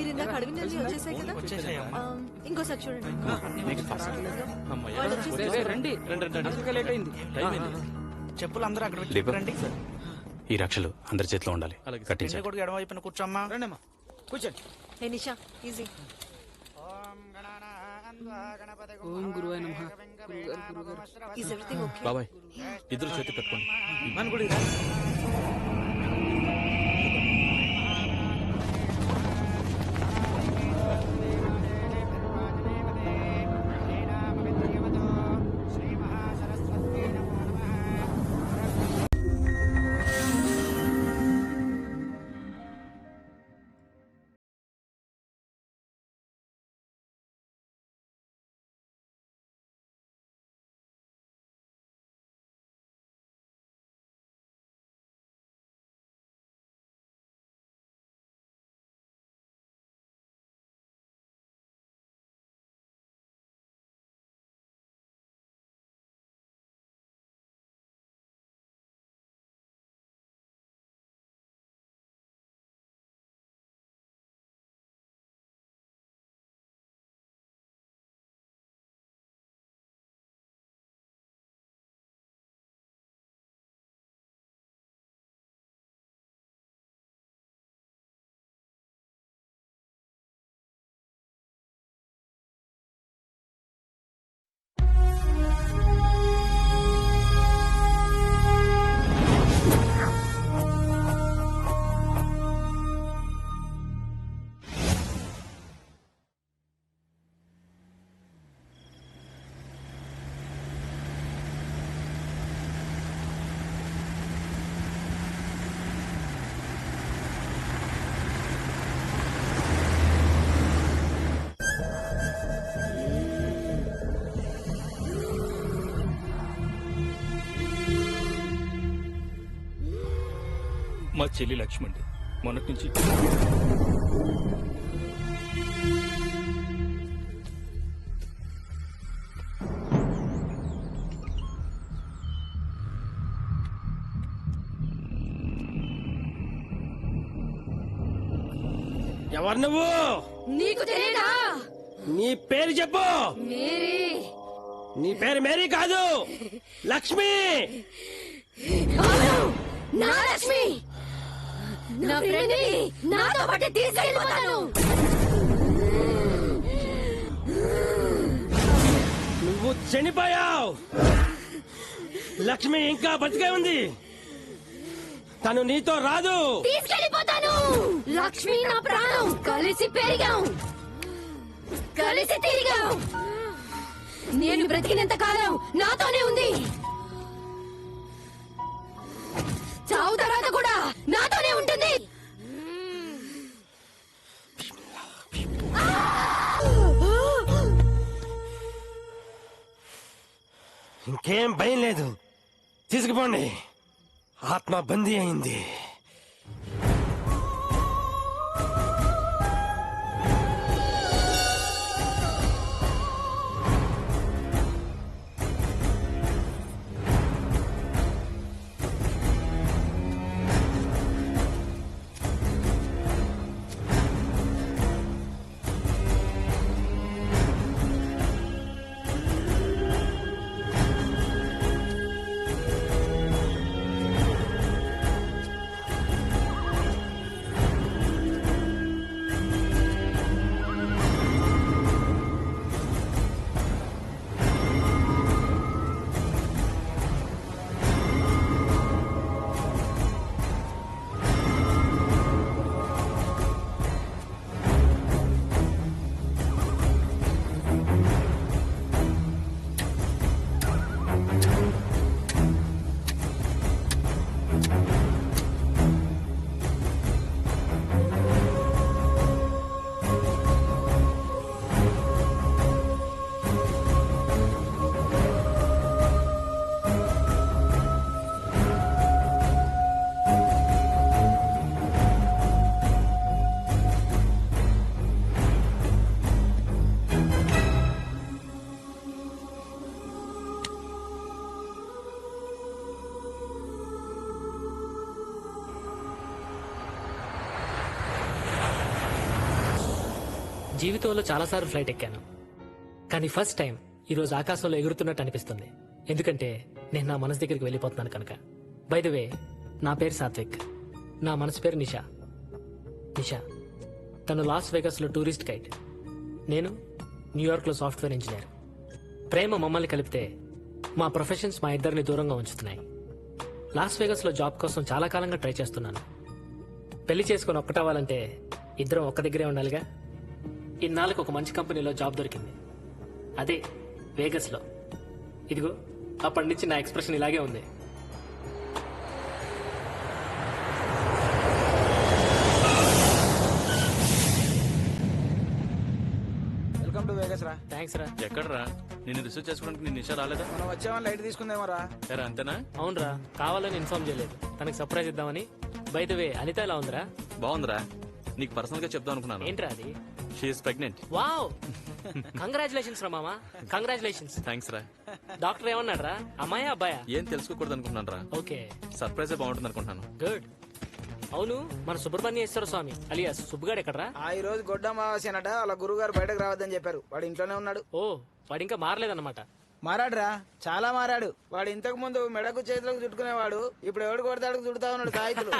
మీరు ఇందాక అడవిందని వచ్చేసాయి కదా. ఇంకోసారి చూడండి. వాళ్ళు వచ్చేసారు. రండి లేట్ అయింది. చెప్పులు అందరూ అక్కడ పెట్టుకోండి. ఈ రక్షలు అందరి చేతిలో ఉండాలి. కట్టించండి. కూడా ఎడమవైపున కూర్చోమ్మా. రండమ్మా కూర్చోండి. హే నిషా, ఈజీ. ఓం గురువాయ నమః. Is everything okay? బాబాయ్ ఇద్దరు చేతి కట్టుకోండి. మన గుడి మా చెల్లి లక్ష్మండి మొన్నటి నుంచి ఎవరు నువ్వు? నీకు తెలియదా? నీ పేరు చెప్పు. మేరీ. నీ పేరు మేరీ కాదు, లక్ష్మి. నా లక్ష్మి. నా ఫ్రెండ్ని నాతో పాటు తీసుకెళ్ళిపోతాను. నువ్వు చనిపోయావు. లక్ష్మి ఇంకా బతికే ఉంది. తను నీతో రాదు. తీసుకెళ్ళిపోతాను. లక్ష్మి నా ప్రాణం. కలిసి పెరిగాం, కలిసి తిరిగాం. నేను బ్రతికినంత కాలం నాతోనే ఉంది. చావు తర్వాత కూడా నాతోనే ఉంటుంది. ఇంకేం భయం లేదు. తీసుకుపోండి. ఆత్మ బందీ అయింది. జీవితంలో చాలాసార్లు ఫ్లైట్ ఎక్కాను, కానీ ఫస్ట్ టైం ఈరోజు ఆకాశంలో ఎగురుతున్నట్టు అనిపిస్తుంది. ఎందుకంటే నేను నా మనసు దగ్గరికి వెళ్ళిపోతున్నాను కనుక. బై ద వే, నా పేరు సాత్విక్, నా మనసు పేరు నిషా. నిషా తను లాస్ వేగస్ లో టూరిస్ట్ గైడ్, నేను న్యూయార్క్ లో సాఫ్ట్వేర్ ఇంజనీర్. ప్రేమ మమ్మల్ని కలిపితే మా ప్రొఫెషన్స్ మా ఇద్దరిని దూరంగా ఉంచుతున్నాయి. లాస్ వేగస్ లో జాబ్ కోసం చాలా కాలంగా ట్రై చేస్తున్నాను. పెళ్లి చేసుకుని ఒక్కటవ్వాలంటే ఇద్దరం ఒక్క దగ్గరే ఉండాలిగా. ఇన్నాళ్ళకి ఒక మంచి కంపెనీలో జాబ్ దొరికింది, అదే వేగస్ లో. ఇదిగో అప్పటి నుంచి నా ఎక్స్ప్రెషన్ ఇలాగే ఉంది. వెల్కమ్ టు వేగస్ రా. థ్యాంక్స్ రా. ఎక్కడరా నిన్ను రిసీవ్ చేసుకోవడానికి నేను నిషా రాలేదా? మనం వచ్చామని లైట్ తీసుకుందేమో రా. ఎరా అంతేనా? అవునరా, కావాలని ఇన్ఫార్మ్ చేయలేదు, తనకి సర్ప్రైజ్ ఇద్దామని. బై ద వే, అనిత ఎలా ఉందిరా? బాగుందిరా. నీకు పర్సనల్ గా చెప్దాం అనుకున్నాను. ఏంట్రా అది? She is pregnant. వావ్, కంగ్రాచులేషన్స్ రా మామా, కంగ్రాచులేషన్స్. థ్యాంక్స్ రా. డాక్టర్ ఏమన్నాడు రా? అమ్మాయా అబ్బాయా? ఏం తెలుసుకోకూడదు అనుకుంటున్నాను రా. ఓకే, సర్ప్రైజ్ బాగుంటుంది అనుకుంటున్నాను. గుడ్. అవును, మన సుబ్రహ్మణ్యేశ్వర స్వామి అలియాస్ సుబ్బుగాడు ఎక్కడరా? ఈ రోజు గొడ్డ అమావాస్యనట, వాళ్ళ గురువు గారు బయటకు రావద్దని చెప్పారు. వాడు ఇంట్లోనే ఉన్నాడు. ఓ, వాడు ఇంకా మారలేదన్నమాట. మారాడురా, చాలా మారాడు. వాడు ఇంతకు ముందు మెడకు చేతులకు చుట్టుకునేవాడు, ఇప్పుడు ఎవడు కొడతాడు చుడుతా ఉన్నాడు తాయితులు.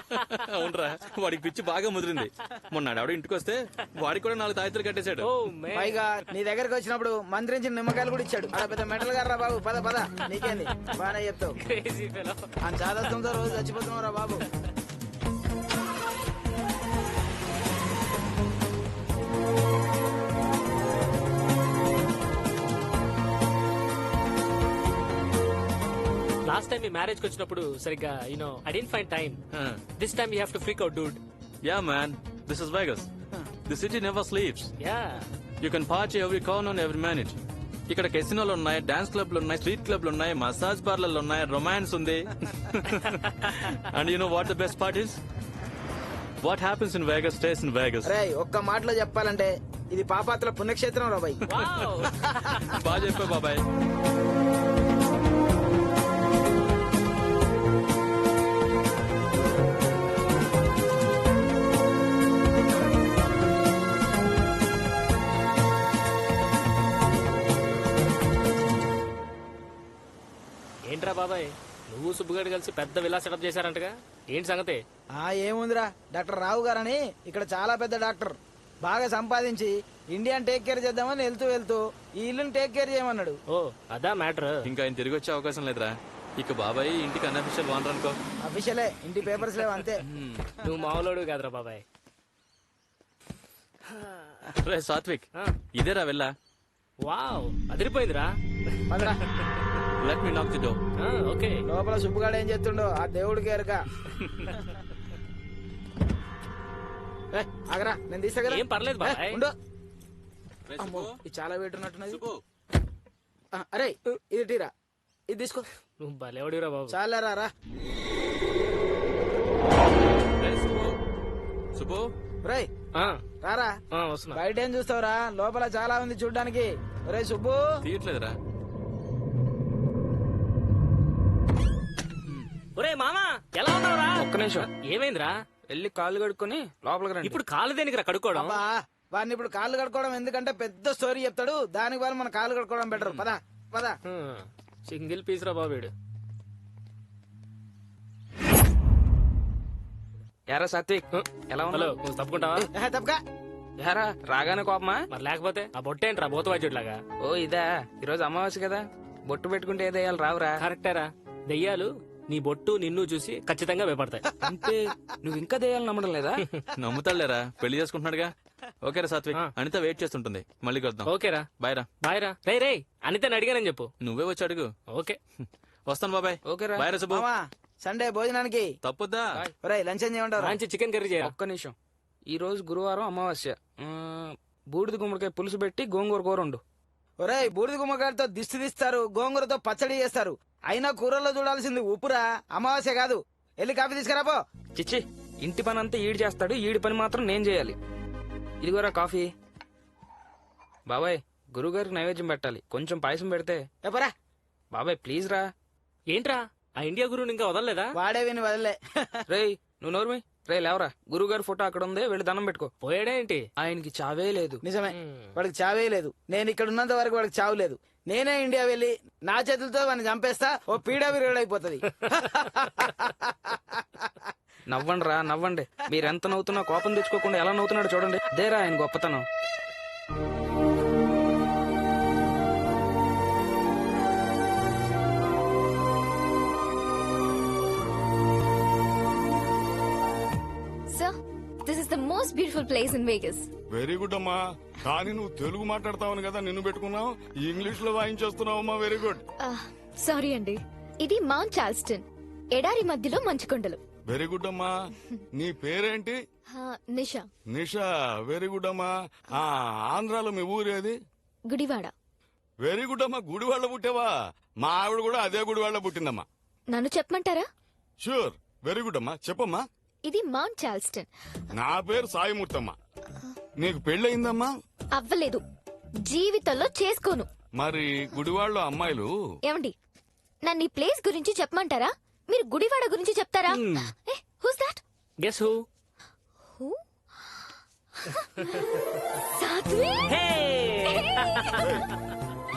అవునరా, వాడికి పిచ్చి బాగా ముదిరింది. మొన్న ఆవిడ ఇంటికి వస్తే వాడికి కూడా 4 తాయితులు కట్టేశాడు. ఓ మే, పైగా నీ దగ్గరకు వచ్చినప్పుడు మంత్రించిన నిమ్మకాయలు కూడా ఇచ్చాడు. అక్కడ పెద్ద మెటల్ గారు బాబు. పద పద, నీకేంది బానే చెప్తావు. Crazy fellow. ఆ చాదత్వంతో రోజు చచ్చిపోతున్నావు రా బాబు. లాస్ట్ టైం మీ మ్యారేజ్ కి వచ్చినప్పుడు సరిగ్గా I didn't find time. This time you have to freak out Dude. Yeah man, this is వెగస్. The city never sleeps. Yeah, you can party every corner every minute. ఇక్కడ కెసినోలు ఉన్నాయి, dance క్లబ్లు ఉన్నాయి, street క్లబ్లు ఉన్నాయి, massage పార్లర్లు ఉన్నాయి, romance ఉంది. And you know what the best part is? What happens in Vegas stays in Vegas. రే, ఒక్క మాటలో చెప్పాలంటే ఇది పాపాత్ర పుణ్యక్షేత్రం రా బాయ్. వావ్. బాగా చెప్పా బాబాయ్. ఏంట్రా బాబాయ్, నువ్వు సుబ్బుగాడు కలిసి పెద్ద విలా సెటప్ చేశారంటగా, ఏంటి సంగతి? ఏముందిరా, డాక్టర్ రావు గారని ఇక్కడ చాలా పెద్ద డాక్టర్, బాగా సంపాదించి ఇండియాని టేక్ కేర్ చేద్దామని వెళ్తూ వెళ్తూ ఈ ఇల్లుని టేక్ కేర్ చేయమన్నాడు. ఓ, అదా మ్యాటర్. ఇంకా ఆయన తిరిగి వచ్చే అవకాశం లేదురా. ఇక బాబాయ్ ఇంటికి అన్అఫిషియల్ వానర్ అనుకో. అఫీషియలే, ఇంటి పేపర్స్ లేవు అంతే. నువ్వు మామూలుడు కాదురా బాబాయ్. రే సాత్విక్, ఆ. ఇదేరా వెళ్ళా. వావ్, అదిరిపోయిందిరా. పదరా. లెట్ మీ నాక్ ది డోర్. ఓకే. లోపల సుబ్బుగాడు ఏం చేస్తుండో ఆ దేవుడికి ఎరుక. ఆగరా, నేను తీసాగరా. ఏం పర్లేదు బాబాయ్. ఉండు. అమ్మో, ఇది చాలా వెయిట్ ఉన్నట్టున్నది. అరే, ఇది టీరా, ఇది తీసుకో. నువ్వు భలేవాడిరా బాబు. చాలా రా. సుబ్బు, రేయ్ ఆ, రారా. ఆ, వస్తున్నా. బయట ఏం చూస్తావురా, లోపల చాలా ఉంది చూడ్డానికి. రే సుబ్బు. తీయట్లేదురా. ఒరే మామా, ఎలా ఉన్నావురా? ఒక్క నిమిషం ఏమైందిరా? వెళ్ళి కాళ్ళు కడుక్కొని లోపలికి రండి. ఇప్పుడు కాలు దేనికిరా కడుక్కోవడం? అబ్బా, వాడిని ఇప్పుడు కాళ్ళు కడుక్కోవడం ఎందుకంటే పెద్ద స్టోరీ చెప్తాడు. దానికి వాళ్ళు మన కాళ్ళు కడుక్కోవడం బెటర్. పద పద. సింగిల్ పీస్ రా బాబు వీడు. ఎరా సాత్విక్, ఎలా హలో, ఉన్నావు? నువ్వు తప్పుకుంటావా? తప్పగా. ఎరా రాగానే కోపమా? మరి లేకపోతే ఆ బొట్టేంట్రా బోతవాజుడిలాగా? ఓ ఇదా, ఈరోజు అమావాస్య కదా, బొట్టు పెట్టుకుంటే ఏ దయ్యాలు రావురా. కరెక్టేరా, దెయ్యాలు నీ బొట్టు నిన్ను చూసి ఖచ్చితంగా భయపడతాయి. అంటే నువ్వు ఇంకా దయ్యాలు నమ్మడం లేదా? నమ్ముతాడులేరా, పెళ్లి చేసుకుంటున్నాడుగా. ఓకేరా సాత్విక్, ఆ. అనిత వెయిట్ చేస్తుంటుంది. మళ్ళీ కలుద్దాం. ఓకేరా, బాయ్ రా. బాయ్ రా. రే రే, అనితని అడిగానని చెప్పు. నువ్వే వచ్చి అడుగు. ఓకే. వస్తాను బాబాయ్. ఓకేరా. బాయ్ రా సుబ్బు. మామా, సండే భోజనానికి తప్పొద్దా? ఒరేయ్ లంచ్ ఏం చేయమంటారు? మంచి చికెన్ కర్రీ చేయరా. ఒక్క నిమిషం, ఈ రోజు గురువారం అమావాస్య. బూడిద గుమ్మడికాయ పులుసు పెట్టి గోంగూర కూర వండు. ఒరేయ్, బూడిద గుమ్మకాయలతో దిష్టి తీస్తారు, గోంగూరతో పచ్చడి చేస్తారు. అయినా కూరల్లో చూడాల్సింది ఉప్పురా, అమావాస్య కాదు. వెళ్ళి కాఫీ తీసుకురాపో. చిచ్చి, ఇంటి పని అంతా ఈడు చేస్తాడు, ఈడి పని మాత్రం నేను చేయాలి. ఇదిగోరా కాఫీ. బాబాయ్, గురుగారికి నైవేద్యం పెట్టాలి, కొంచెం పాయసం పెడితే. చెప్పరా. బాబాయ్ ప్లీజ్ రా. ఏంట్రా, ఆ ఇండియా గురువుని ఇంకా వదలలేదా? వాడే విని వదలే. రేయ్, నువ్వు నోర్మి రే లేవరా గురువు గారి ఫోటో అక్కడ ఉంది వెళ్ళి దండం పెట్టుకో. పోయాడేంటి? ఆయనకి చావే లేదు. నిజమే, వాడికి చావే లేదు. నేను ఇక్కడ ఉన్నంత వరకు వాడికి చావు లేదు. నేనే ఇండియా వెళ్ళి నా చేతులతో వాడిని చంపేస్తా, ఓ పీడా విరగడైపోతుంది. నవ్వండి రా నవ్వండి. మీరెంత నవ్వుతున్నా కోపం తెచ్చుకోకుండా ఎలా నవ్వుతున్నాడు చూడండి. దేరా ఆయన గొప్పతనం. Sir, this is the most beautiful place in Vegas. Very good అమ్మా. కానీ నువ్వు తెలుగు మాట్లాడతావని కదా నిన్ను పెట్టుకున్నావు, ఇంగ్లీష్ లో వాయించేస్తున్నావమ్మా. Very good. సారీ అండి, ఇది మౌంట్ చార్ల్స్టన్, ఎడారి మధ్యలో మంచు కొండలు. వెరీ గుడ్ అమ్మా. నీ పేరేంటి? నిషా. నిషా. వెరీ గుడ్ అమ్మా. ఆంధ్రాలో మీ ఊరేది? గుడివాడ. వెరీ గుడ్ అమ్మా. గుడివాళ్ళ పుట్టావా? మా ఆవిడ కూడా అదే గుడివాళ్ళ పుట్టిందమ్మా. నన్ను చెప్పమంటారా? షూర్. వెరీ గుడ్ అమ్మా, చెప్పమ్మా. ఇది మౌంట్ చార్ల్స్టన్. నా పేరు సాయిమూర్తమ్మా. నీకు పెళ్ళయిందమ్మా? అవ్వలేదు, జీవితంలో చేసుకోను. మరి గుడివాళ్ళలో అమ్మాయిలు? ఏమండి, నన్ను ఈ ప్లేస్ గురించి చెప్పమంటారా? మీరు గుడివాడ గురించి చెప్తారా? Who's that? Guess who? Who? Satvik.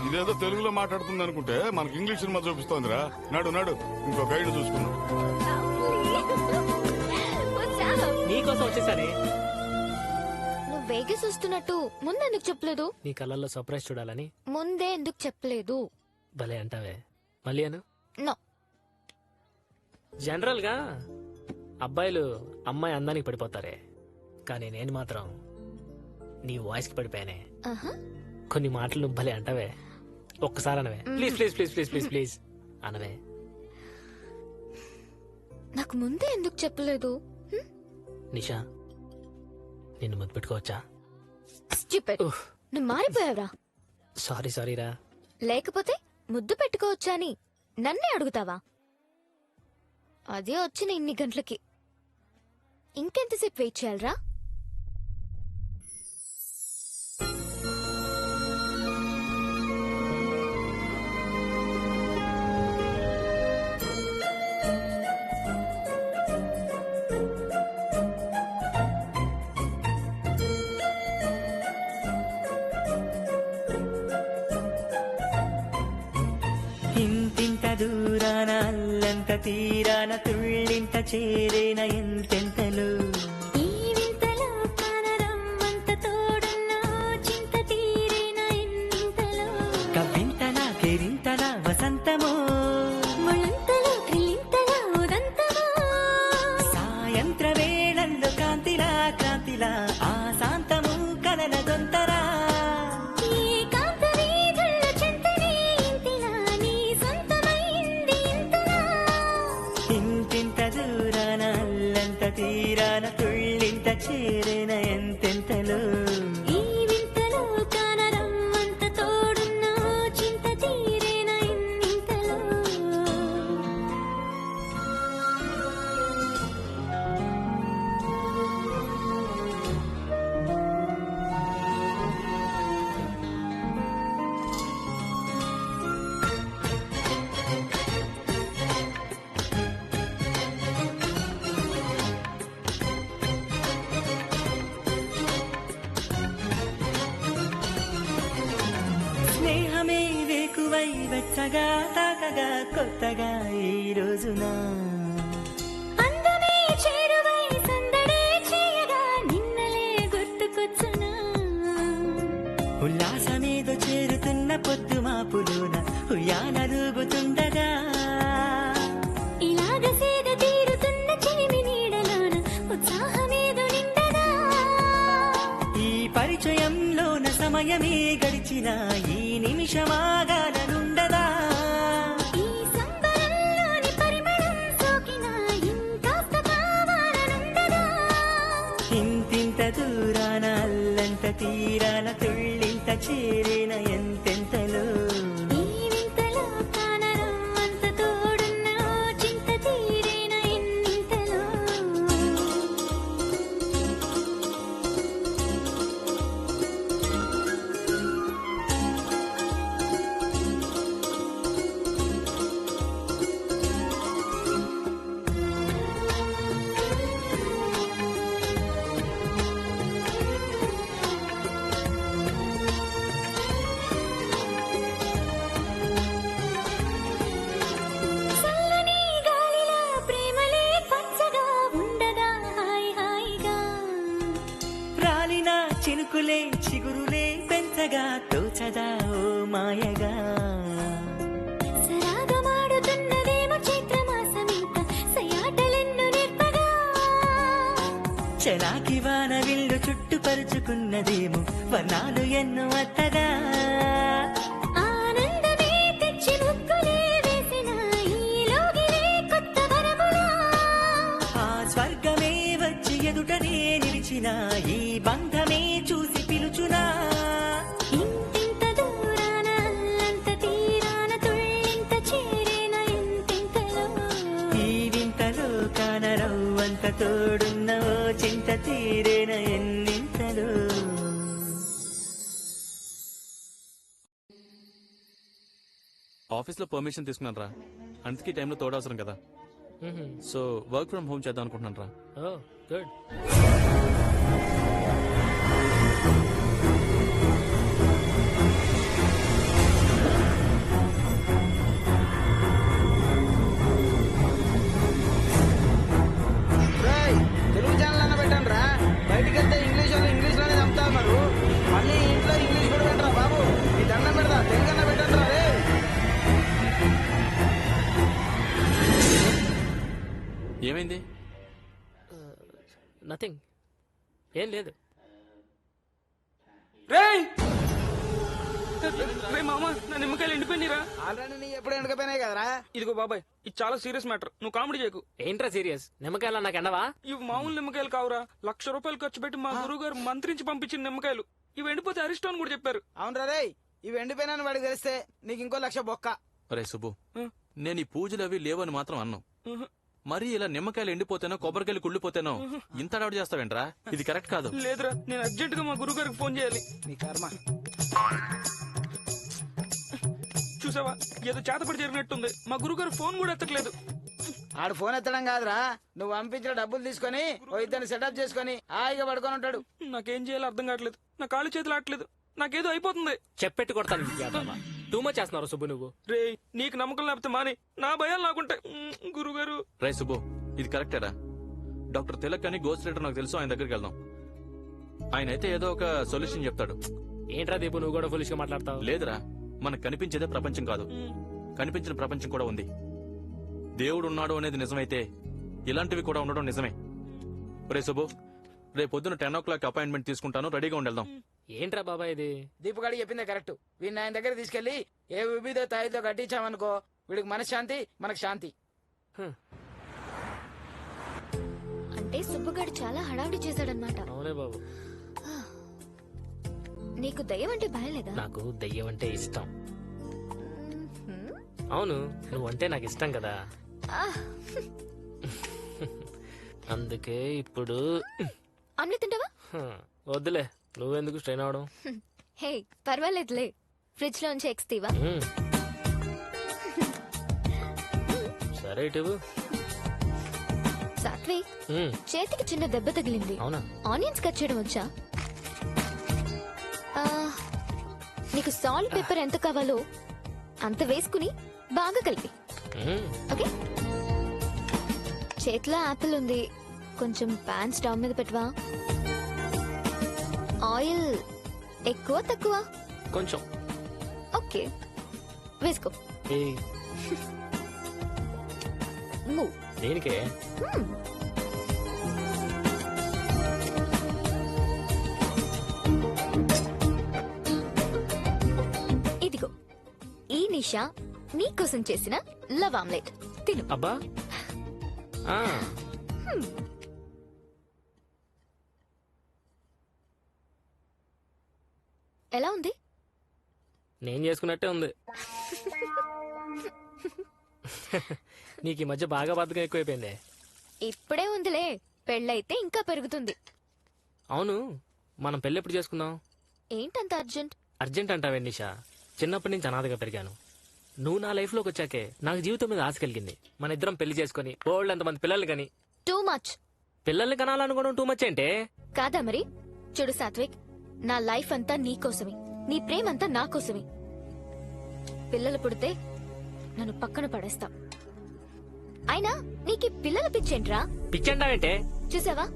ఇదేదో తెలుగులో మాట్లాడుతుంది అనుకుంటే మనకి ఇంగ్లీష్ సినిమా చూపిస్తోందిరా. నడు నడు, ఇంకో గైడ్ చూసుకున్నాం. నీకోసం వచ్చేసానే. నువ్వు వేగస్ వస్తున్నట్టు ముందు ఎందుకు చెప్పలేదు? నీ కళ్ళల్లో సర్ప్రైజ్ చూడాలని. ముందే ఎందుకు చెప్పలేదు? భలే అంటావే. మళ్ళీ అను. నో. జనరల్ గా అబ్బాయిలు అమ్మాయి అందానికి పడిపోతారే, కానీ నేను మాత్రం నీ వాయిస్ కి పడిపోయానే. కొన్ని మాటలు నువ్వు భలే అంటావే. ఒక్కసారి అనవే. Please please please please please please అనవే. నాకు ముందే ఎందుకు చెప్పలేదు? నిషా, నిన్ను ముద్దు పెట్టుకోవచ్చా? Stupid. నువ్వు మారిపోయావురా. సారీ సారీ రా. లేకపోతే ముద్దు పెట్టుకోవచ్చా అని నన్నే అడుగుతావా? అదే వచ్చిన ఇన్ని గంటలకి ఇంకెంతసేపు వెయిట్ చేయాలరా? ఇంతింత దూరాన అల్లంత తీరాన తుళ్ళింత చేరేన ఎంతెంతలు. ఈ వింతలో కానరమ్మంత తోడున్నా చింత తీరేన ఇంతలో. కవ్వింతల కెరింతల వసంతమో ముళంతలో క్రిలింతలో ఉదంతమో. సాయంత్ర వేళల్లో కాంతిలా కాంతిలా ఆ శాంతము కలల దొంతరా. ఈ కాంత వీధుల చెంతనే ఇంతిలా నీ సొంతమైంది ఇంతలా. ఇంతింత దూరాన అల్లంత తీరాన తుళ్ళింత చేరేన ఎంతెంతలో. ఈ వింతలో కానరమ్మంత తోడున్నా చింత తీరేన ఇంతలో. స్నేహమే వేకువై వెచ్చగా తాకగా కొత్తగా ఈ రోజున. అందమే చేరువై సందడే చేయగా నిన్నలే గుర్తుకొచ్చునా. ఉల్లాసమేదో చేరుతున్న పొద్దు మాపులోన ఉయ్యానలుగుతుండగా. ఇలాగ సేద తీరుతున్న చిలిమి నీడలోన ఉత్సాహమేదో నిండగా. ఈ పరిచయంలోన సమయమే గడిచిన ఈ నిమిషమాగాలనుండదా. ఈ సంబరంలోని పరిమళం సోకినా ఇంకాస్త కావాలనుండదా. ఇంతింత దూరాన అల్లంత తీరాన తుళ్ళింత చేరేన ఎంతెంతలో. ఈ వింతలో కానరమ్మంత తోడున్నా చింత తీరేన ఇంతలో. చిగురులే పెంచగా తోచదా ఓ మాయగా సరాగమాడుతున్నదేమో చైత్రమాసమింత సయాటలెన్ను నిర్పగా చలాకి వాన విల్లు చుట్టుపరుచుకున్నదేమో వర్ణాలు ఎన్నో అత్తగా ఆనందమే తెచ్చి ముగ్గులే వేసిన ఈ లోగిలే కొత్త వరములా ఆ స్వర్గమే వచ్చి ఎదుటనే నిలిచిన ఈ బంధమే చూసి పిలుచునా ఇంతింత దూరాన అల్లంత తీరాన తుళ్ళింత చేరేన ఇంతింతలో ఈ వింతలో కానరవ్వంత తోడున్న ఓ చింత తీరేన ఎన్నింతలో ఆఫీస్ లో పర్మిషన్ తీసుకున్నాను రా, అందుకే టైంలో తోడవసరం కదా. సో వర్క్ ఫ్రమ్ హోమ్ చేద్దాం అనుకుంటున్నాను రా. ఓ గుడ్. రేయ్, తెలుగు ఛానల్ అన్న పెట్టండి రా. బయటికి వెళ్తే ఇంగ్లీష్ వాళ్ళు ఇంగ్లీష్ లోనే చంపుతారు మరి. మళ్ళీ ఇంట్లో ఇంగ్లీష్ కూడా పెట్టరా బాబు. ఈ దండం పెడతా తెలుగు అన్న పెట్టండి రా. రే ఏమైంది? నథింగ్, ఏం లేదు. రేయ్ రే మామ, నా నిమ్మకాయలు ఎండిపోయినరా? ఆల్రెడీ నీ ఎప్పుడు ఎండకపోయినాయి కదరా. ఇదిగో బాబాయ్, ఇది చాలా సీరియస్ మ్యాటర్. నువ్వు కామెడీ చేయకు. ఏంట్రా సీరియస్? నిమ్మకాయలు నాకు ఎండవా? ఇవి మామూలు నిమ్మకాయలు కావురా. ₹1,00,000 ఖర్చు పెట్టి మా గురువు గారు మంత్రించి పంపించిన నిమ్మకాయలు. ఇవి ఎండిపోతే అరిష్టం అని కూడా చెప్పారు. అవునరా రే, ఇవి ఎండిపోయినా వాడికి తెలిస్తే నీకు ఇంకో 1,00,000 బొక్క. అరే సుబ్బు, నేను ఈ పూజలు అవి లేవని మాత్రం అన్నావు. మరి ఇలా నిమ్మకాయలు ఎండిపోతేనో కొబ్బరికాయలు కుళ్ళిపోతేనో ఇంత అడవాడు చేస్తావేంట్రా? ఇది కరెక్ట్ కాదు. లేదురా, నేను అర్జెంట్ గా మా గురువు గారికి ఫోన్ చేయాలి. నీ కర్మ. చూసావా, ఏదో చేతపడి జరిగినట్టుంది. మా గురువు గారు ఫోన్ కూడా ఎత్తట్లేదు. ఆడు ఫోన్ ఎత్తడం కాదురా, నువ్వు పంపించిన డబ్బులు తీసుకొని ఓ ఇద్దరిని సెటప్ చేసుకొని హాయిగా పడుకొని ఉంటాడు. నాకేం చేయాలో అర్థం కావట్లేదు. నా కాళ్ళు చేతులు ఆటలేదు. నాకేదో అయిపోతుంది. చెప్పెట్టు కొడతాను. టూ మచ్ చేస్తున్నారు సుబ్బు నువ్వు. రే, నీకు నమ్మకం లేకపోతే మాని, నా భయాలు నాకుంటాయి. గురుగారు. రే సుబ్బు, ఇది కరెక్టేరా? డాక్టర్ తిలక్ అని గోస్ట్ రైటర్ నాకు తెలుసు, ఆయన దగ్గరికి వెళ్దాం. ఆయన అయితే ఏదో ఒక సొల్యూషన్ చెప్తాడు. ఏంట్రా దీపు, నువ్వు కూడా ఫులిష్ గా మాట్లాడతావు? లేదురా, మనకు కనిపించేదే ప్రపంచం కాదు, కనిపించిన ప్రపంచం కూడా ఉంది. దేవుడు ఉన్నాడు అనేది నిజమైతే ఇలాంటివి కూడా ఉండడం నిజమే. రే సుబ్బు, రేపు పొద్దున 10 o'clock అపాయింట్మెంట్ తీసుకుంటాను, రెడీగా ఉండేద్దాం. ఏంట్రా బాబాయ్ ఇది? దీపుగాడి చెప్పిందే కరెక్ట్. వీడిని ఆయన దగ్గర తీసుకెళ్లి ఏ వివిధ తాయితో కట్టించామనుకో, వీడికి మనశ్శాంతి, మనకు శాంతి. అంటే సుబ్బుగాడు చాలా హడావిడి చేశాడనమాట. అవునే బాబు. నీకు దయ్యం అంటే భయం లేదా? నాకు దయ్యం అంటే ఇష్టం. అవును, నువ్వంటే నాకు ఇష్టం కదా. అందుకే ఇప్పుడు ఆమ్లెట్ తింటావా? వద్దులే, నువ్వెందుకు స్ట్రెయిన్ అవడం? హే పర్వాలేదులే, ఫ్రిడ్జ్ లోంచి ఎగ్స్ తీవా? సరే ఇటు. సాత్విక్, చేతికి చిన్న దెబ్బ తగిలింది. అవునా? ఆనియన్స్ కట్ చేయడం వచ్చా? నీకు సాల్ట్ పెప్పర్ ఎంత కావాలో అంత వేసుకుని బాగా కలిపి. ఓకే? చేతిలో యాపిల్ ఉంది, కొంచెం పాన్ స్టవ్ మీద పెట్టవా? ఆయిల్ ఎక్కువ తక్కువ? కొంచెం. ఓకే, వేసుకో. మూవ్. దేనికే? ఇదిగో, ఈ నిషా నీకోసం చేసిన లవ్ ఆమ్లెట్ తిను. అబ్బా. ఎలా ఉంది? నేను చేసుకున్నట్టే ఉంది. నీకు ఈ మధ్య బాగా బద్ధకం ఎక్కువైపోయింది. ఇప్పుడే ఉందిలే, పెళ్ళైతే ఇంకా పెరుగుతుంది. అవును, మనం పెళ్ళి ఎప్పుడు చేసుకుందాం? ఏంటంత అర్జెంట్? అర్జెంట్ అంటావే నిషా, చిన్నప్పటి నుంచి అనాథగా పెరిగాను. నువ్వు నా లైఫ్ లోకి వచ్చాకే నాకు జీవితం మీద ఆశ కలిగింది. మన ఇద్దరం పెళ్లి చేసుకుని బోల్డ్ అంతమంది పిల్లల్ని కని. Too much. పిల్లల్ని కనాలనుకోవడం టూ మచ్ అంటే? కాదా మరి? చూడు సాత్విక్, నా లైఫ్ అంతా నీ కోసమే, నీ ప్రేమంతా నా కోసమే. పిల్లలు పుడితే నన్ను పక్కన పడేస్తా. అయినా నీకు పిల్లల పిచ్చేంట్రా? పిచ్చంటావేంటే? చూసావా,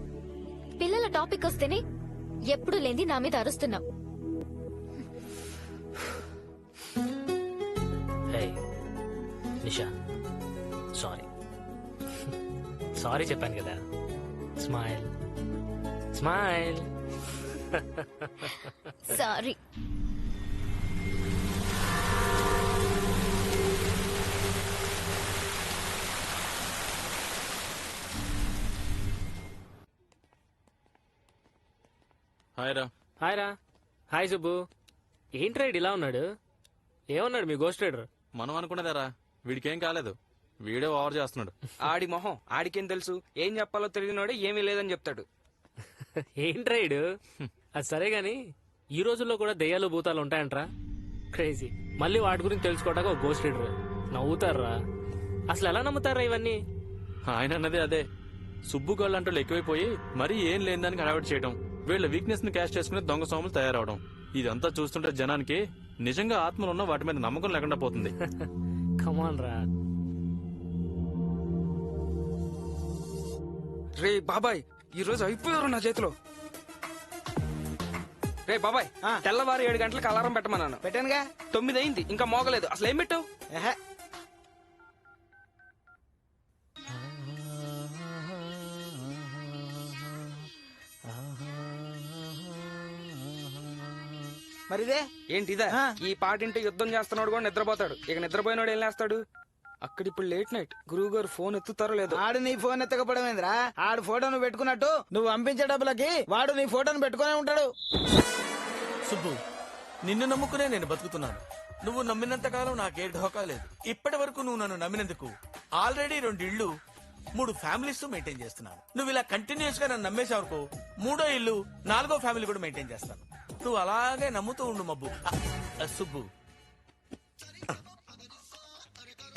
పిల్లల టాపిక్ వస్తేనే ఎప్పుడు లేంది నా మీద అరుస్తున్నావు. హే నిషా, సారీ సారీ చెప్పాను కదా. Smile smile. సారీ. హాయ్ రా. హాయ్ రా. హాయ్ సుబ్బు. ఏంటి రైడ్ ఇలా ఉన్నాడు? ఏమన్నాడు మీ గోస్ట్ రైడర్? మనం అనుకున్నదేరా, వీడికేం కాలేదు. వీడే ఓవర్ చేస్తున్నాడు. ఆడి మొహం ఆడికేం తెలుసు? ఏం చెప్పాలో తెలియనోడే ఏమీ లేదని చెప్తాడు. ఏంటి రైడ్? అది సరే గాని ఈ రోజుల్లో కూడా దెయ్యాలు భూతాలు ఉంటాయంట్రా? క్రేజీ. మళ్ళీ వాటి గురించి తెలుసుకోవడానికి ఒక గోస్ట్ రైడర్. నవ్వుతారా? అసలు ఎలా నమ్ముతారా ఇవన్నీ? ఆయన అన్నదే అదే. సుబ్బు గోళ్ళు అంటూ ఎక్కువైపోయి మరీ ఏం లేని దానికి అలవాటు చేయడం, వీళ్ళ వీక్నెస్ ని క్యాష్ చేసుకుని దొంగ సోములు తయారవడం. ఇదంతా చూస్తుంటే జనానికి నిజంగా ఆత్మలు ఉన్న వాటి మీద నమ్మకం లేకుండా పోతుంది. కమాన్ రా. రే బాబాయ్, ఈ రోజు అయిపోయారు నా చేతిలో. రే బాబాయ్, తెల్లవారు 7 గంటలకు అలారం పెట్టమన్నాను. పెట్టానుగా. 9 అయింది, ఇంకా మోగలేదు. అసలు ఏం పెట్టావు? ఎహె. మరిదే ఏంటిదా? ఈ పాటింటే యుద్ధం చేస్తున్నాడు కూడా నిద్రపోతాడు. ఇక నిద్రపోయినాడు ఏం లేస్తాడు? అక్కడ ఇప్పుడు లేట్ నైట్. గురువు గారు ఫోన్ ఎత్తుతారో లేదో. ఆడు నీ ఫోన్ ఎత్తకపోవడమేంద్రా? ఆడు ఫోటో నువ్వు పెట్టుకున్నట్టు నువ్వు పంపించే డబ్బులకి వాడు నీ ఫోటోను పెట్టుకునే ఉంటాడు. సుబ్బు, నిన్ను నమ్ముకునే నేను బతుకుతున్నాను. నువ్వు నమ్మినంత కాలం నాకే ఢోకా లేదు. ఇప్పటి వరకు నువ్వు నన్ను నమ్మినందుకు ఆల్రెడీ 2 ఇళ్లు 3 ఫ్యామిలీస్ మెయింటైన్ చేస్తున్నాను. నువ్వు ఇలా కంటిన్యూస్ గా నన్ను నమ్మేసావుకో 3వ ఇల్లు 4వ ఫ్యామిలీ కూడా మెయింటైన్ చేస్తాను. నువ్వు అలాగే నమ్ముతూ ఉండు మబ్బు. సుబ్బు,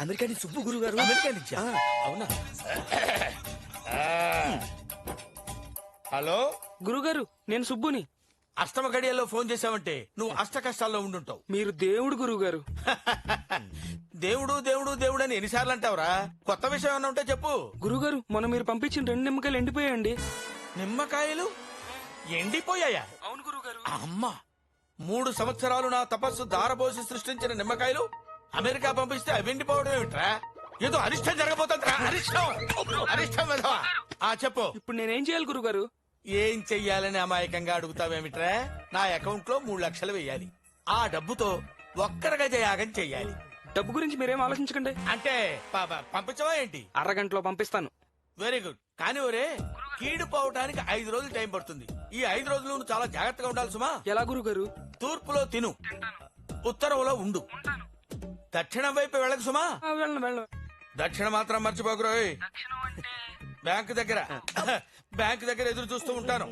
అమెరికా నుంచి సుబ్బు గురువు గారు. అమెరికా నుంచా? అవునా? హలో గురుగారు, నేను సుబ్బుని. అష్టమ గడియల్లో ఫోన్ చేసావంటే నువ్వు అష్ట కష్టాల్లో ఉండుంటావు. మీరు దేవుడు గురువు గారు. దేవుడు దేవుడు దేవుడు అని ఎన్నిసార్లు అంటావురా? కొత్త విషయం ఏమన్నా ఉంటే చెప్పు. గురుగారు, మొన్న మీరు పంపించిన 2 నిమ్మకాయలు ఎండిపోయాయండి. నిమ్మకాయలు ఎండిపోయాయా? అవును గురుగారు. అమ్మా, 3 సంవత్సరాలు నా తపస్సు దారబోసి సృష్టించిన నిమ్మకాయలు అమెరికా పంపిస్తే అవి ఎండిపోవడం ఏమిట్రా? ఏదో అరిష్టం జరగబోతుందిరా. అరిష్టం అరిష్టం వెధవా. చెప్పు. ఇప్పుడు నేనేం చేయాలి గురుగారు? ఏం చెయ్యాలని అమాయకంగా అడుగుతావేమిట్రా? నా అకౌంట్ లో 3 లక్షలు వేయాలి. ఆ డబ్బుతో ఒక్కరిగా యాగం చెయ్యాలి. డబ్బు గురించి మీరేం ఆలోచించకండి. అంటే పంపించవా ఏంటి? అరగంటలో పంపిస్తాను. Very good. కానీ ఒరే, కీడు పోవటానికి 5 రోజులు టైం పడుతుంది. ఈ 5 రోజులు నువ్వు చాలా జాగ్రత్తగా ఉండాలి సుమా. ఎలా గురుగారు? తూర్పులో తిను, ఉత్తరంలో ఉండు, దక్షిణం వైపు వెళ్ళకు సుమా. వెళ్ళను. దక్షిణ మాత్రం మర్చిపోకురోయ్. బ్యాంకు దగ్గర ఎదురు చూస్తూ ఉంటాను.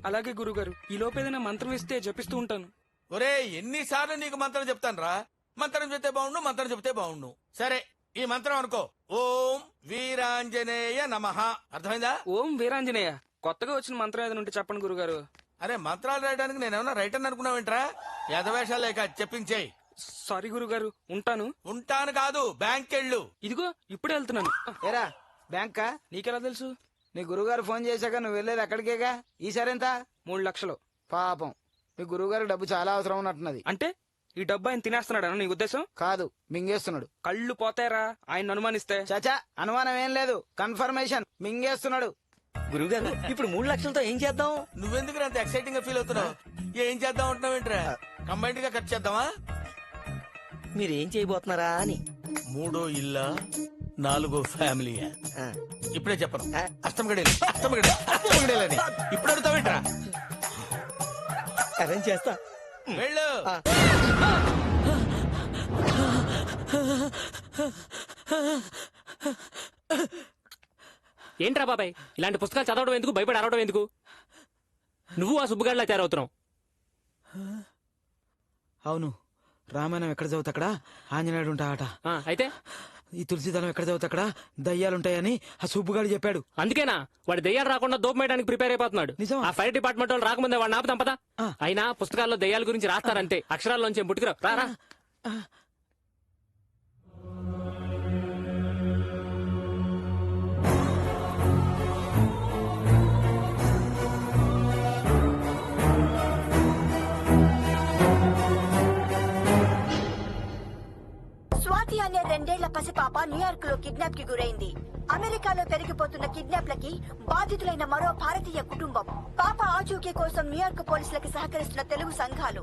అలాగే గురుగారు. ఈ లోపు ఏదైనా మంత్రం ఇస్తే జపిస్తూ ఉంటాను. ఒరే, ఎన్నిసార్లు నీకు మంత్రం చెప్తాను రా? మంత్రం చెప్తే బాగుండు, మంత్రం చెప్తే బాగుండు. సరే, ఈ మంత్రం అనుకో. ఓం వీరాంజనేయ నమః. అర్థమైందా? ఓం వీరాంజనేయ. కొత్తగా వచ్చిన మంత్రం ఏదైనా ఉంటే చెప్పండి గురుగారు. అరే, మంత్రాలు రాయడానికి నేనేమన్నా రైటర్ అనుకున్నావేంట్రా? యథవేషాలు లేక చెప్పించేయి. సారీ గురుగారు, ఉంటాను. ఉంటాను కాదు, బ్యాంక్ వెళ్ళు. ఇదిగో ఇప్పుడే వెళ్తున్నాను. ఏరా బ్యాంకా? నీకెలా తెలుసు? నీ గురువుగారు ఫోన్ చేశాక నువ్వు వెళ్ళేది అక్కడికేగా. ఈసారి ఎంత? 3 లక్షలు. పాపం, మీ గురువుగారికి డబ్బు చాలా అవసరం ఉన్నట్టున్నది. అంటే ఈ డబ్బు ఆయన తినేస్తున్నాడు నీ ఉద్దేశం? కాదు, మింగేస్తున్నాడు. కళ్ళు పోతాయరా ఆయన అనుమానిస్తే. చచా, అనుమానం ఏం లేదు, కన్ఫర్మేషన్. మింగేస్తున్నాడు. గురుగారు, ఇప్పుడు 3 లక్షలతో ఏం చేద్దాం? నువ్వెందుకు అంత ఎక్సైటింగ్ గా ఫీల్ అవుతున్నావు? ఏం చేద్దాం అంటున్నావు ఏంట్రా? కంబైన్డ్ గా ఖర్చు చేద్దామా? మీరేం చేయబోతున్నారా అని. 3వ ఇల్లా 4వ ఫ్యామిలీయా? ఇప్పుడే చెప్పను. అష్టమ గడియలని ఇప్పుడు అడుగుతావేంట్రా? అరేంజ్ చేస్తా. వెళ్ళు. ఏంట్రా బాబాయ్, ఇలాంటి పుస్తకాలు చదవడం ఎందుకు, భయపడి అరవడం ఎందుకు? నువ్వు ఆ సుబ్బుగాడిలా తయారవుతున్నావు. అవును, రామాయణం ఎక్కడ చదువుతాడా ఆంజనేయుడు ఉంటాడట. అయితే ఈ తులసిదళం ఎక్కడ చదువుతాడా దయ్యాలుంటాయని ఆ సుబ్బుగాడు చెప్పాడు. అందుకేనా వాడు దయ్యాలు రాకుండా దోపమేయడానికి ప్రిపేర్ అయిపోతున్నాడు. ఆ ఫైర్ డిపార్ట్మెంట్ వాళ్ళు రాకముందే వాడిని ఆపుతాం పదా. అయినా పుస్తకాల్లో దయ్యాల గురించి రాస్తారంటే, అక్షరాల్లోంచి పుట్టుకురా. రారా. అనే 2 ఏళ్ల పసిపాప న్యూయార్క్ లో కిడ్నాప్ కి గురైంది. అమెరికాలో పెరిగిపోతున్న కిడ్నాప్లకి బాధితులైన మరో భారతీయ కుటుంబం. పాప ఆచూకీ కోసం న్యూయార్క్ పోలీసులకి సహకరిస్తున్న తెలుగు సంఘాలు.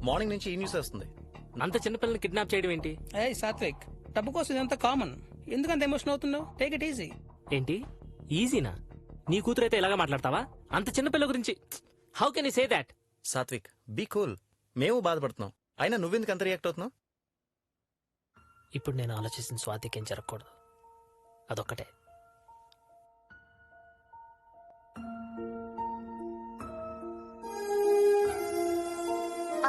మార్నింగ్ నుంచి ఈ న్యూస్ వస్తుంది. అంత చిన్నపిల్లని కిడ్నాప్ చేయడం ఏంటి? సాత్విక్, డబ్బు కోసం ఇదంతా కామన్. ఎందుకంత ఎమోషన్ అవుతున్నావు? Take it easy. ఏంటి ఈజీనా? నీ కూతురైతే ఇలాగా మాట్లాడతావా? అంత చిన్నపిల్ల గురించి how can you say that? Satvik, be cool. మేము బాధపడుతున్నాం, అయినా నువ్వెందుకు అంత రియాక్ట్ అవుతున్నావు? ఇప్పుడు నేను ఆలోచిస్తున్న స్వాతికి ఏం జరగకూడదు, అదొక్కటే.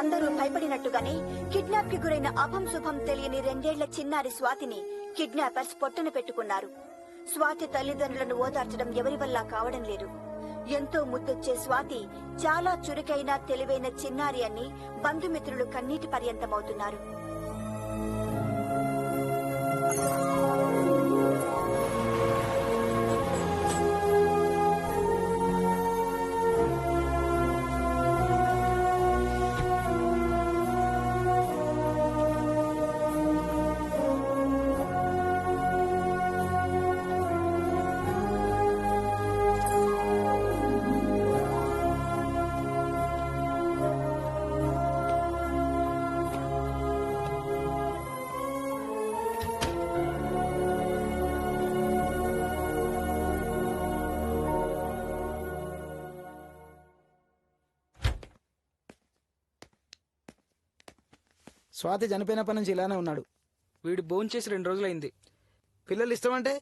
అందరూ భయపడినట్టుగానే కిడ్నాప్ కి గురైన అభం శుభం తెలియని 2 ఏళ్ల చిన్నారి స్వాతిని కిడ్నాపర్స్ పొట్టన పెట్టుకున్నారు. స్వాతి తల్లిదండ్రులను ఓదార్చడం ఎవరి వల్ల కావడం లేదు. ఎంతో ముద్దొచ్చే స్వాతి చాలా చురుకైన తెలివైన చిన్నారి అని బంధుమిత్రులు కన్నీటి పర్యంతమవుతున్నారు. స్వాతి చనిపోయినప్పటి నుంచి ఇలానే ఉన్నాడు. వీడు బోన్ చేసి 2 రోజులైంది. పిల్లలు ఇష్టం అంటే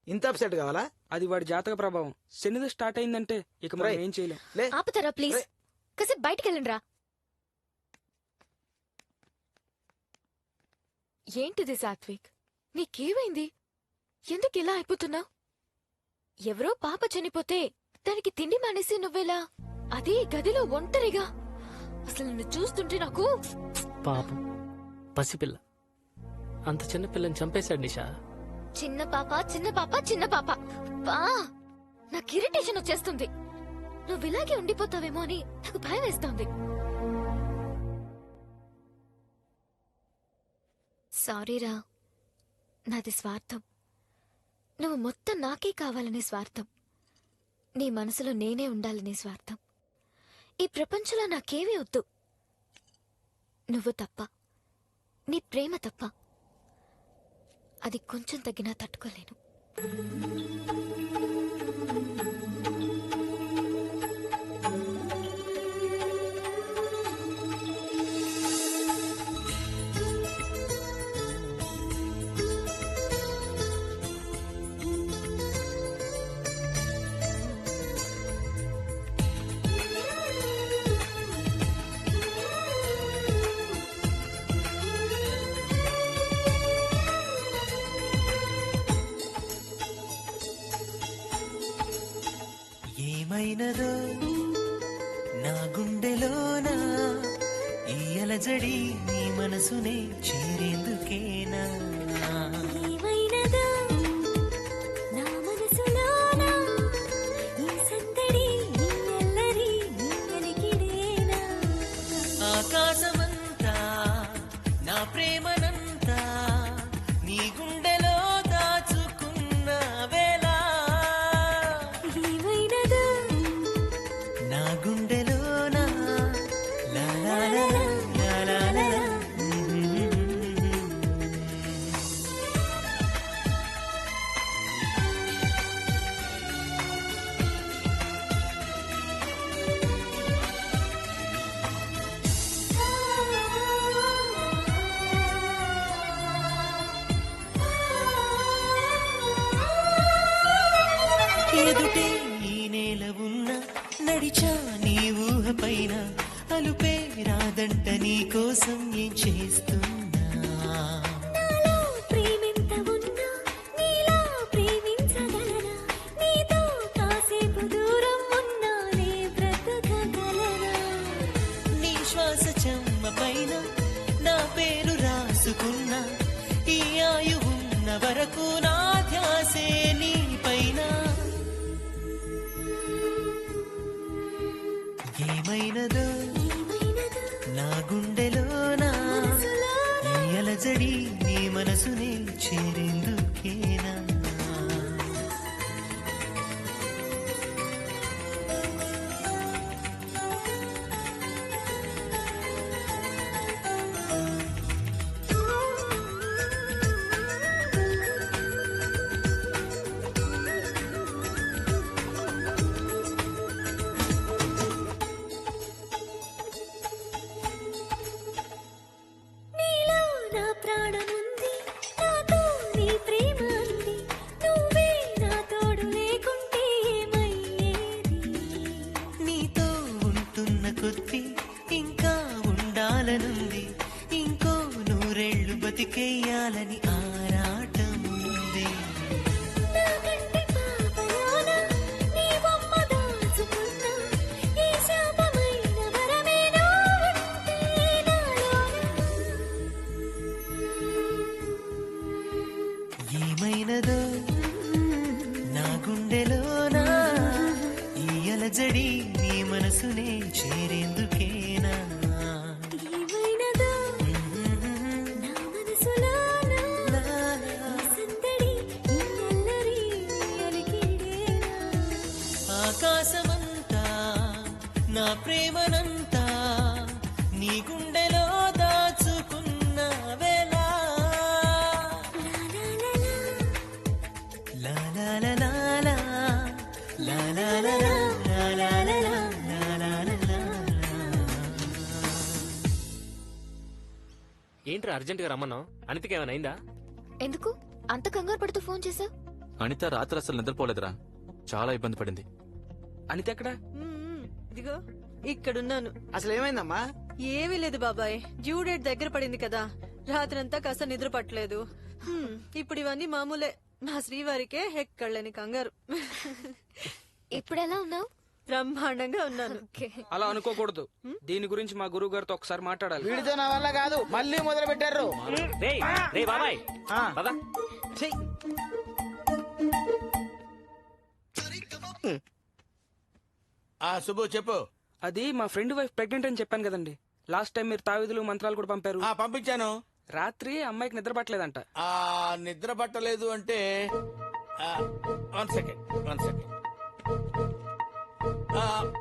ఇంత అప్సెట్ కావాలా? అది వాడి జాతక ప్రభావం. శనిది స్టార్ట్ అయిందంటే ఇక మనం ఏం చేయలేం. ఆపుతారా ప్లీజ్? కాసేపు బయటికి వెళ్ళండి రా. ఏంటిది సాత్విక్, నీకేమైంది? ఎందుకు ఇలా అయిపోతున్నావు? ఎవరో పాప చనిపోతే దానికి తిండి మానేసి నువ్వెలా, అదే గదిలో ఒంటరిగా? అసలు నిన్ను చూస్తుంటే నాకు పాపం పసిపిల్ల, అంత చిన్న పిల్లని చంపేశాడు నిషా. చిన్న పాప చిన్న పాప చిన్న పాప బా, నాకు ఇరిటేషన్ వచ్చేస్తుంది. నువ్వు ఇలాగే ఉండిపోతావేమో అని నాకు భయం వేస్తోంది. సారీరా, నాది స్వార్థం. నువ్వు మొత్తం నాకే కావాలనే స్వార్థం. నీ మనసులో నేనే ఉండాలనే స్వార్థం. ఈ ప్రపంచంలో నాకేమీ వద్దు, నువ్వు తప్ప, నీ ప్రేమ తప్ప. అది కొంచెం తగ్గినా తట్టుకోలేను. ఏమైనదో నా గుండెలోనా ఈ అలజడి, నీ మనసునే చేరేందుకేనా? ఏమైనదో నా మనసులోనా ఈ సందడి, ఈ అల్లరి, ఈ అలికిడేనా? ఆకాశమంతా నా ప్రేమనంతా నీ గుండెలో దాచుకున్న వేళ, ఏమైనదో నా గుండెలోనా లా లా లా లా లా లా లా. ఎదుటే ఈ నేల ఉన్న నడిచా నీ ఊహ పైన, అలుపే రాదంట నీ కోసం ఏం చేస్తున్నా. నాలో ప్రేమెంత ఉన్నా నీలా ప్రేమించగలనా? నీతో కాసేపు దూరం ఉన్నా నే బ్రతకగలనా? నీ శ్వాస చెమ్మ పైన నా పేరు రాసుకున్నా, ఈ ఆయువున్న వరకు నా ధ్యాసే నీ పైన. ఏమైనదో నా గుండెలోనా ఈ అలజడి, నీ మనసునే చేరేందుకేనా నీలో నా ప్రాణముంది నాతో నీ ప్రేమ ఉంది నువ్వే నా తోడు లేకుంటే ఏమయ్యేది నీతో ఉంటున్న కొద్దీ ఇంకా ఉండాలనుంది ఇంకో నూరేళ్లు బతికేయాలని ఆరాటముంది నా కంటి పాపలోన నీ బొమ్మ దాచుకున్నా ఈ శాపమైన వరమేనా ఉంటే ఏమైనదో నా గుండెలోనా ఈ అలజడి నీ మనసునే చేరేందుకేనా ఏమైనదో నా మనసులోన ఈ సందడి ఈ అల్లరి అలికిడేనా ఆకాశమంతా నా ప్రేమనంతా నీ గుండెలో దాచుకున్న వేళ లా లా లా లా లా లా లా లా లా లా లా లా లా లా. ఏంట్రా అర్జెంట్ గా రమ్మన్నావు? అనితకి ఏమైనా అయిందా? ఎందుకు అంత కంగారు పడుతూ ఫోన్ చేసావు? అనిత రాత్రి అసలు నిద్రపోలేదురా, చాలా ఇబ్బంది పడింది. అనిత ఎక్కడా? ఇదిగో ఇక్కడున్నాను. అసలు ఏమైందమ్మా? ఏమీ లేదు బాబాయ్, డ్యూ డేట్ దగ్గర పడింది కదా, రాత్రంతా కాస్త నిద్ర పట్టలేదు. ఇప్పుడు ఇవన్నీ మామూలే. మా శ్రీవారికే ఎక్కడలేని కంగారు. ఇప్పుడు ఎలా ఉన్నావు? బ్రహ్మాండంగా ఉన్నాను. అలా అనుకోకూడదు. దీని గురించి మా గురువు గారితో ఒకసారి మాట్లాడాలి. వీడితో నా వల్ల కాదు, మళ్ళీ మొదలు పెట్టారు. బాబాయ్ సుబ్బు చెప్పు. అది మా ఫ్రెండ్ వైఫ్ ప్రెగ్నెంట్ అని చెప్పాను కదండి. లాస్ట్ టైం మీరు తావిదులు మంత్రాలు కూడా పంపారు. పంపించాను. రాత్రి అమ్మాయికి నిద్ర పట్టలేదంట. నిద్ర పట్టలేదు అంటే 1 సెకండ్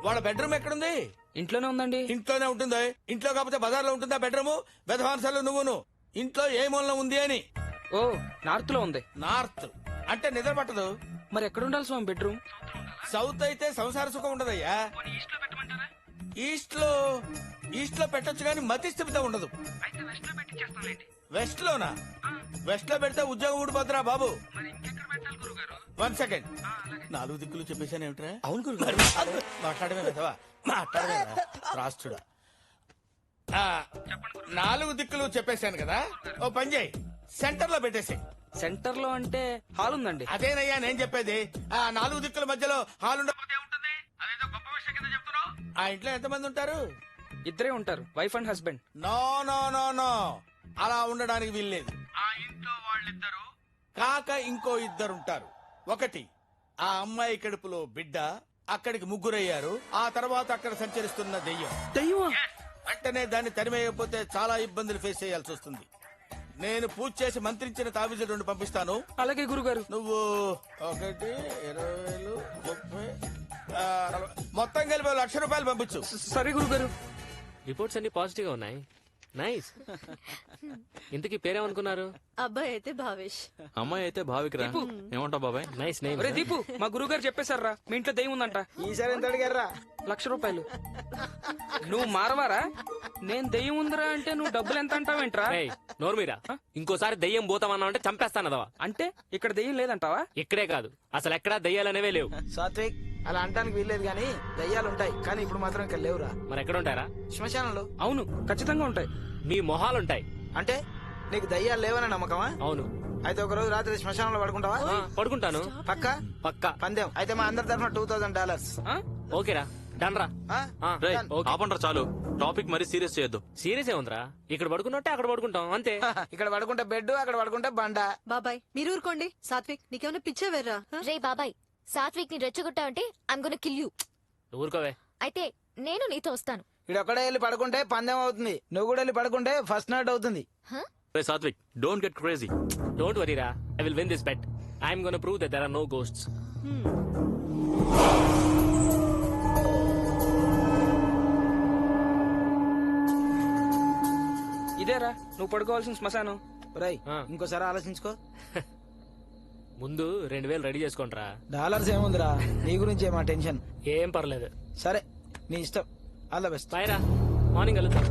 వాళ్ళ బెడ్రూమ్ ఎక్కడుంది? ఇంట్లోనే ఉందండి. ఇంట్లోనే ఉంటుంది. ఇంట్లో కాకపోతే బజార్లో ఉంటుందా బెడ్రూమ్? వెధవాన్సాలు నువ్వును. ఇంట్లో ఏ మూలన ఉంది అని. ఓ నార్త్ లో ఉంది. నార్త్ అంటే నిద్ర పట్టదు. మరి ఎక్కడ ఉండాలి స్వామి బెడ్రూమ్? సౌత్ అయితే సంసార సుఖం ఉండదయ్యా. ఈస్ట్ లో పెట్టొచ్చు కానీ మతి స్థిమితం ఉండదు. వెస్ట్ లోనా? వెస్ట్ లో పెడితే ఉద్యోగం ఊడిపోతురా బాబు. 1 సెకండ్. 4 దిక్కులు చెప్పేశాను ఏమిట్రా? అవును గురుగారు. మాట్లాడమే వెధవా, మాట్లాడమే రాష్ట్రుడా. 4 దిక్కులు చెప్పేశాను కదా, ఓ పని చేయి, సెంటర్ లో పెట్టేసి. సెంటర్ లో అంటే హాల్ ఉందండి. అదేనయ్యా నేను చెప్పేది. 4 దిక్కుల మధ్యలో హాల్ ఉండకపోతే ఉంటుంది. అదేదో గొప్ప విషయం కింద చెప్తున్నావు. ఆ ఇంట్లో ఎంతమంది ఉంటారు? ఇద్దరే ఉంటారు, wife and husband. No no no no, అలా ఉండడానికి వీల్లేదు. ఆ ఇంట్లో వాళ్ళిద్దరు కాక ఇంకో 2 ఉంటారు. ఒకటి ఆ అమ్మాయి కడుపులో బిడ్డ, అక్కడికి 3 అయ్యారు. ఆ తర్వాత అక్కడ సంచరిస్తున్న దెయ్యం. వెంటనే దాన్ని తరిమేయకపోతే చాలా ఇబ్బందులు ఫేస్ చేయాల్సి వస్తుంది. నేను పూజ చేసి మంత్రించిన తావిజులు 2 పంపిస్తాను. అలాగే గురుగారు. నువ్వు 1, 20, 30, 40, మొత్తం కలిపి 1,00,000 రూపాయలు పంపించు. సరే గురుగారు. రిపోర్ట్స్ అన్ని పాజిటివ్ గా ఉన్నాయి. నైస్. ఇంతకీ పేరేమనుకున్నారు? అబ్బాయి అయితే భావేష్, అమ్మాయి అయితే భావికరా. ఏమంటావు బాబాయ్? Nice name. ఒరే దీపు, మా గురువు గారు చెప్పేశారా మీ ఇంట్లో దెయ్యం ఉందంట. ఈసారి ఎంత అడిగారా? 1,00,000 రూపాయలు. నువ్వు మారవారా? నేను దెయ్యం ఉందిరా అంటే నువ్వు డబ్బులు ఎంత అంటావేంట్రా? నోర్మీరా, ఇంకోసారి దెయ్యం పోతామన్నా అంటే చంపేస్తానదవా. అంటే ఇక్కడ దెయ్యం లేదంటావా? ఇక్కడే కాదు, అసలు ఎక్కడా దెయ్యాలనేవే లేవు. సాత్విక్, అలా అంటానికి వీల్లేదు గానీ దయ్యాలు ఉంటాయి, కానీ ఇప్పుడు మాత్రం ఇక్కడ లేవురా. మరి ఎక్కడ ఉంటారా? శ్మశానంలో. అవును, ఖచ్చితంగా ఉంటాయి. మీ మొహాలుంటాయి. అంటే నీకు దయ్యాలు లేవనే నమ్మకమా? అవును. అయితే ఒక రోజు రాత్రి శ్మశానంలో పడుకుంటావా? పడుకుంటాను. పక్కా పందెం. అయితే మా అందరి తరఫున $2,000. ఓకేరా, డన్ రా. ఆపండ్రా చాలు, టాపిక్ మరి సీరియస్ చేయొద్దు. సీరియస్ ఏముందిరా, ఇక్కడ పడుకున్నట్టే అక్కడ పడుకుంటాం అంతే. ఇక్కడ పడుకుంటే బెడ్, అక్కడ పడుకుంటే బండ. బాబాయ్ మీరు ఊరుకోండి. సాత్విక్ నీకేమైనా పిచ్చేవేర్రా? రే బాబాయ్, సాత్విక్ ని రెచ్చగొట్టావంటే ఐమ్ గోనా కిల్ యూ. ఊరుకోవే. అయితే నేను నీతో వస్తాను. ఇక్కడ ఒక్కడే వెళ్ళి పడుకుంటే పందెం అవుతుంది, నువ్వు కూడా వెళ్ళి పడుకుంటే ఫస్ట్ నైట్ అవుతుంది. Hey, Satvik, don't get crazy. Don't worry, Ra. I will win this bet. I'm gonna prove that there are no ghosts. ఇదేరా నువ్వు పడుకోవాల్సిన శ్మశానం. రై ఇంకోసారి ఆలోచించుకో. ముందు 2000 రెడీ చేసుకోండిరా. డాలర్స్ ఏముందిరా, నీ గురించే మా టెన్షన్. ఏం పర్లేదు. సరే నీ ఇష్టం. All the best. బాయ్ రా, మార్నింగ్ కలుద్దాం.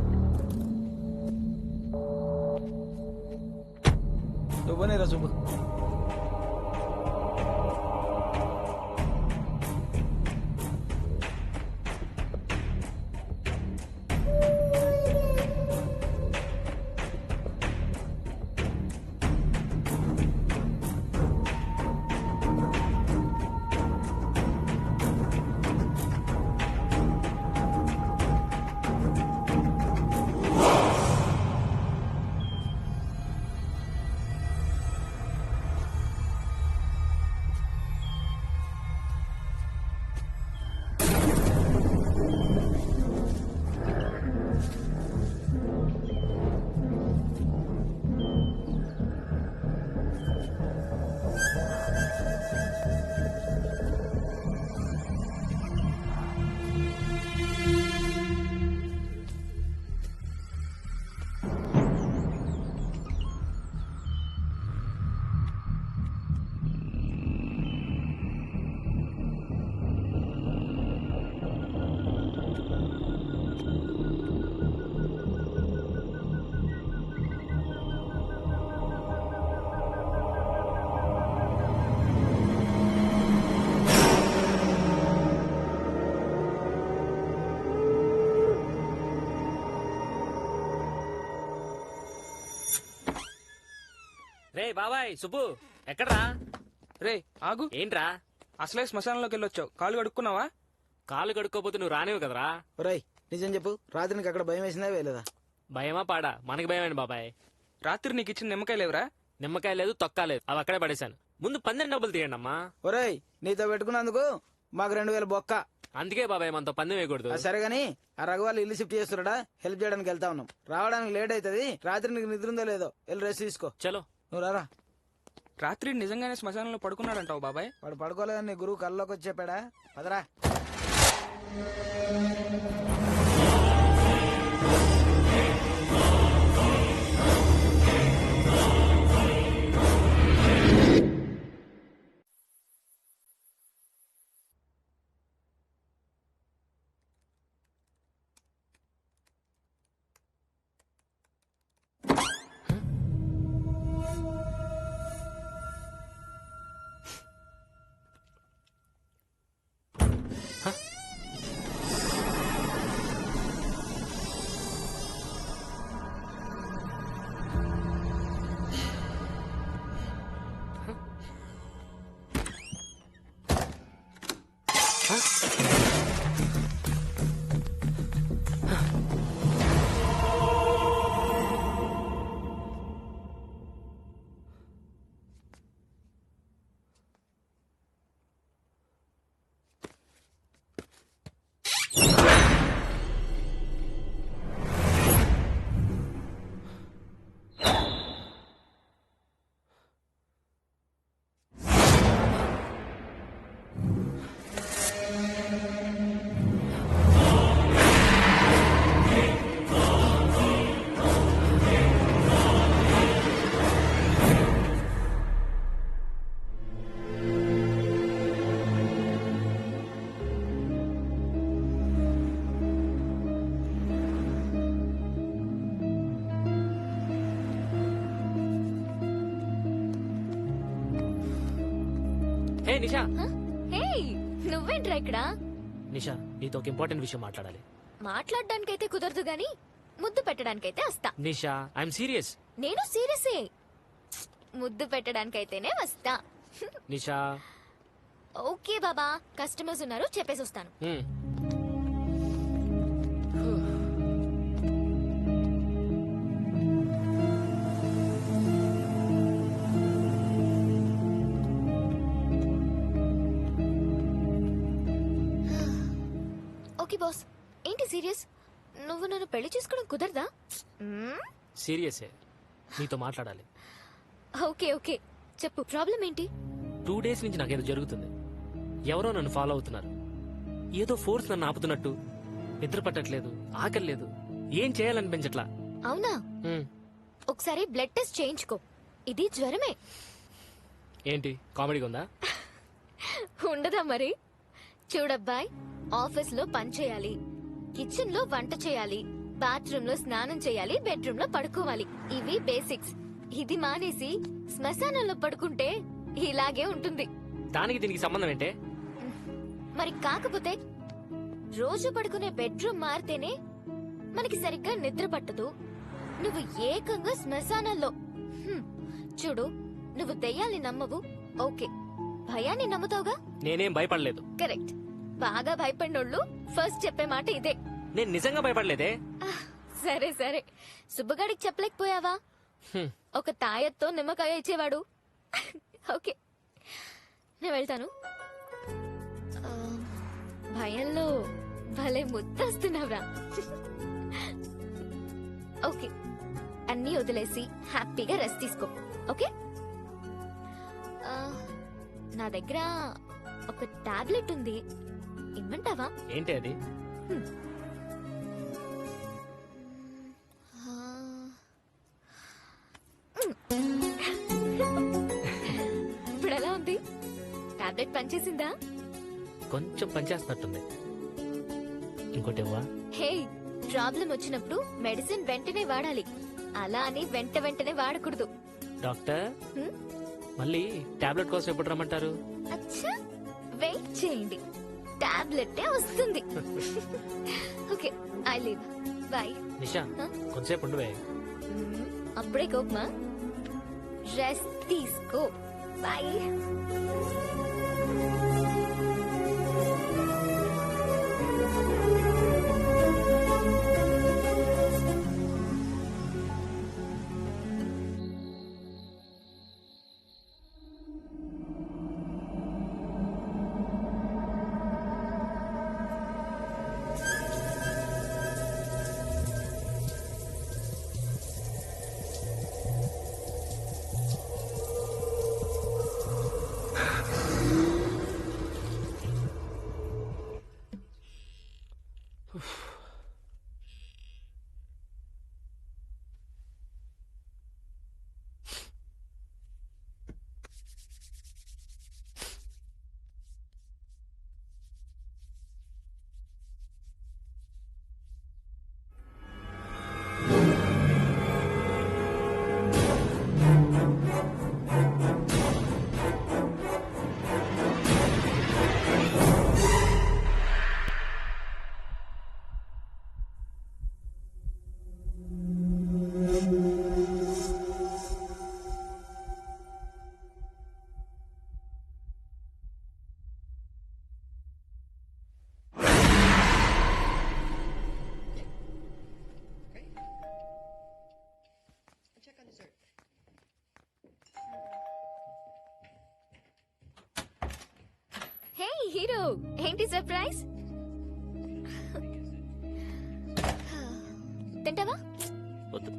శుభనేరా శుభ. రే బాబాయ్ సుబ్బు, ఎక్కడ్రా? రే ఆగు. ఏంట్రా? అసలే శ్మశానంలోకి వెళ్ళొచ్చావు, కాలు కడుక్కున్నావా? కాలు కడుక్కోపోతే నువ్వు రానివి కదరా. ఒరేయ్ నిజం చెప్పు, రాత్రి నీకు అక్కడ భయం వేసిందా వేయలేదా? భయమా పాడా? మనకి భయమేంటి బాబాయ్. రాత్రి నీకు ఇచ్చిన నిమ్మకాయ లేవురా? నిమ్మకాయ లేదు, తొక్క లేదు, అవి అక్కడే పడేశాను. ముందు 12 డబ్బులు తీయండి అమ్మా. ఒరేయ్ నీతో పెట్టుకున్నందుకు మాకు 2000 బొక్క. అందుకే బాబాయ్ మనతో పందెం వేయకూడదు. సరే గాని ఆ రఘువాళ్ళు ఇల్లు షిఫ్ట్ చేస్తున్నాడా, హెల్ప్ చేయడానికి వెళ్తా ఉన్నాం. రావడానికి లేట్ అవుతుంది. రాత్రి నీకు నిద్ర ఉందో లేదో వెళ్ళి రెస్ట్ తీసుకో. చలో నువ్వు రారా. రాత్రి నిజంగానే శ్మశానంలో పడుకున్నాడంటావు బాబాయ్? వాడు పడుకోలేదని నీ గురువు కల్లోకి వచ్చి చెప్పాడా? పదరా. హే నిషా. హే నువ్వేంట్రా ఇక్కడ? నిషా నీతో ఒక ఇంపార్టెంట్ విషయం మాట్లాడాలి. మాట్లాడడానికైతే కుదరదు గాని ముద్దు పెట్టడానికైతే వస్తా. నిషా ఐఎమ్ సీరియస్. నేను సీరియసే. ముద్దు పెట్టడానికైతేనే వస్తా. నిషా. ఓకే బాబా, కస్టమర్స్ ఉన్నారు, చెప్పేసి వస్తాను. Okay boss. ఏంటి సీరియస్? నువ్వు నన్ను పెళ్లి చేసుకోవడం కుదరదా? సీరియసే. నీతో మాట్లాడాలి. ఓకే ఓకే చెప్పు, ప్రాబ్లం ఏంటి? 2 days నుంచి నాకేదో జరుగుతుంది. ఎవరో నన్ను ఫాలో అవుతున్నారు. ఏదో ఫోర్స్ నన్ను ఆపుతున్నట్టు. నిద్ర పట్టట్లేదు, ఆకలి లేదు, ఏం చేయాలనిపించట్లా. అవునా? హ్మ్. ఒకసారి బ్లడ్ టెస్ట్ చేయించుకో. ఇది జ్వరమే. ఏంటి కామెడీగా ఉందా? ఉండదా మరి? చూడబ్బాయ్, ఆఫీస్ లో పని చేయాలి, కిచెన్ లో వంట చేయాలి, బాత్రూమ్ లో స్నానం చేయాలి, బెడ్రూమ్ లో పడుకోవాలి. ఇవి బేసిక్స్. ఇది మానేసి శ్మశానంలో పడుకుంటే ఇలాగే ఉంటుంది. దానికి దీనికి సంబంధం ఏంటే? మరి కాకపోతే రోజు పడుకునే బెడ్రూమ్ మారితేనే మనకి సరిగ్గా నిద్ర పట్టదు. నువ్వు ఏకంగా శ్మశానాల్లో. చూడు, నువ్వు దెయ్యాల్ని నమ్మవు, ఓకే, భయాన్ని నమ్ముతావుగా? నేనేం భయపడలేదు. కరెక్ట్. బాగా భయపడినోళ్ళు ఫస్ట్ చెప్పే మాట ఇదే. నేను నిజంగా భయపడలేదే. సరే సరే, సుబ్బగాడికి చెప్పలేకపోయావా? ఒక తాయత్తో నిమ్మకాయ ఇచ్చేవాడు. ఓకే, నేను వెళ్తాను. ఆ, భయంలో భలే ముద్దొస్తున్నావురా. ఓకే, అన్నీ వదిలేసి హ్యాపీగా రెస్ట్ తీసుకో. ఓకే, ఆ, నా దగ్గర ఒక టాబ్లెట్ ఉంది, ఇమ్మంటావా? ఏంటి అది? ఇప్పుడు ఎలా ఉంది? టాబ్లెట్ పనిచేసిందా? కొంచెం పనిచేస్తున్నట్టుంది. ఇంకోటి ఇవ్వా? హే, ప్రాబ్లం వచ్చినప్పుడు మెడిసిన్ వెంటనే వాడాలి, అలా అని వెంటనే వాడకూడదు. డాక్టర్, మళ్ళీ టాబ్లెట్ కోసం ఎప్పుడు రమ్మంటారు? అచ్చా, వెయిట్ చేయండి, టాబ్లెట్ వస్తుంది. Okay, I leave. బాయ్. నిషా, కొంచెంసేపు ఉండువే. అప్పుడే కోపమా? రెస్ట్ తీసుకో. బాయ్. హే హీరో, ఏంటి సర్ప్రైజ్? తింటావా? వద్దు.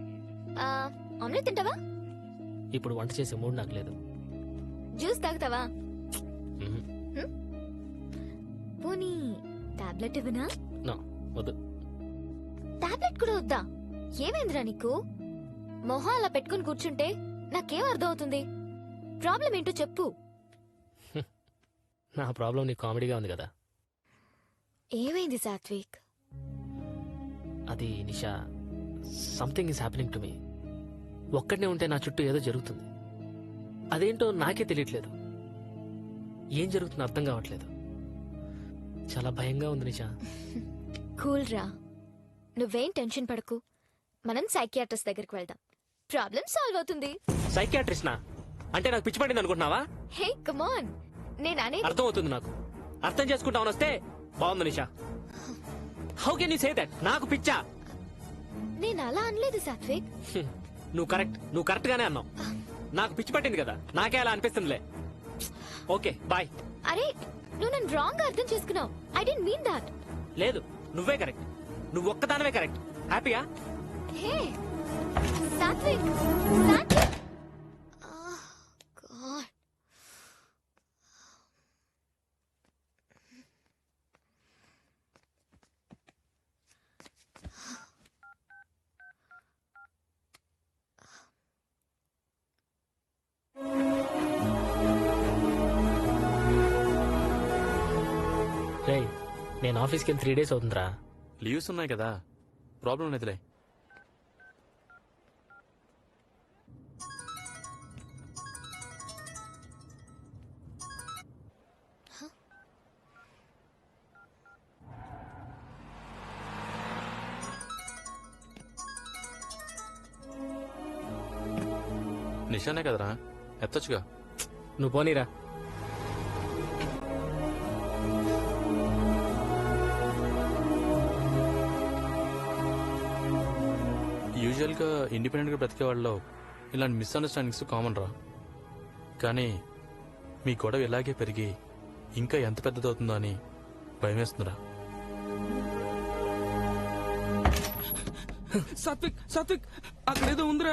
ఆమ్లెట్ తింటావా? ఇప్పుడు వంట చేసే మూడు నాకు లేదు. జ్యూస్ తాగుతావా? పోనీ టాబ్లెట్ ఇవ్వనా? నో, వద్దు. టాబ్లెట్ కూడా వద్దా? ఏమైందిరా నీకు? మొహం అలా పెట్టుకుని కూర్చుంటే నాకేం అర్థం అవుతుంది? ప్రాబ్లం ఏంటో చెప్పు. నా ప్రాబ్లం నీ కామెడీగా ఉంది కదా. ఏమైంది సాత్విక్? అది నిషా, something is happening to me. ఒక్కడనే ఉంటే నా చుట్టూ ఏదో జరుగుతుంది. అదేంటో నాకే తెలియట్లేదు. ఏం జరుగుతుందో అర్థం కావట్లేదు. చాలా భయంగా ఉంది నిషా. కూల్ రా, నువ్వేం టెన్షన్ పడకు. మనం సైకియాట్రిస్ట్ దగ్గరికి వెళ్దాం, ప్రాబ్లం సాల్వ్ అవుతుంది. సైకియాట్రిస్టా? అంటే నాకు పిచ్చి పడింది అనుకుంటున్నావా? హే కమాన్, నేను అనేది అర్థం అవుతుంది నాకు. అర్థం చేసుకుంటామని వస్తే బాగుంది Nisha. How can you say that? నాకు పిచ్చా? నేను అలా అనలేదు సాత్విక్. నువ్వు కరెక్ట్ గానే అన్నావు. నాకు పిచ్చి పట్టింది కదా, నాకే అలా అనిపిస్తుందిలే. Okay bye. అరే, నువ్వు నన్ను రాంగ్ అర్థం చేసుకున్నావు. I don't mean that. లేదు, నువ్వే కరెక్ట్. నువ్వు ఒక్కదానవే కరెక్ట్. హ్యాపీయా? హే సాత్విక్, సాత్విక్ సాత్విక్ గాడ్ రేయ్ నేను ఆఫీస్కి వెళ్ళి 3 days అవుతుందిరా. లీవ్స్ ఉన్నాయి కదా, ప్రాబ్లం లేదులే. నిషానే కదరా, ఎత్తొచ్చుగా. నువ్వు పోనీరా. యూజువల్ గా ఇండిపెండెంట్ గా బ్రతికే వాళ్ళలో ఇలాంటి మిస్అండర్స్టాండింగ్స్ కామన్ రా. కానీ మీ గొడవ ఇలాగే పెరిగి ఇంకా ఎంత పెద్దదవుతుందో అని భయమేస్తుందిరా. సాత్విక్ సాత్విక్ అక్కడేదో ఉందిరా,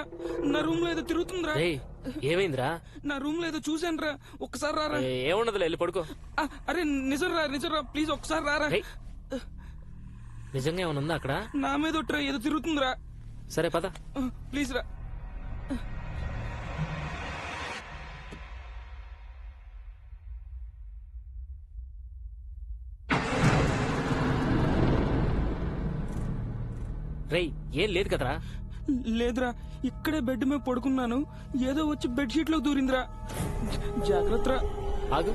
నా రూమ్ లో ఏదో తిరుగుతుందిరా. రేయ్ ఏమైందిరా? నా రూమ్ లో ఏదో చూసాను రా, ఒక్కసారి రారా. ఏముండదులే, వెళ్ళి పడుకో. అరే నిజం రా ప్లీజ్ ఒక్కసారి రారా. నిజంగా ఏమైనా ఉందా అక్కడ? నా మీద ఒట్టురా, ఏదో తిరుగుతుందిరా. సరే పద. ప్లీజ్ రా. రేయ్ ఏం లేదు కదరా? లేదురా, ఇక్కడే బెడ్ మీద పడుకున్నాను, ఏదో వచ్చి బెడ్షీట్ లో దూరిందిరా. జాగ్రత్త రా. ఆగు.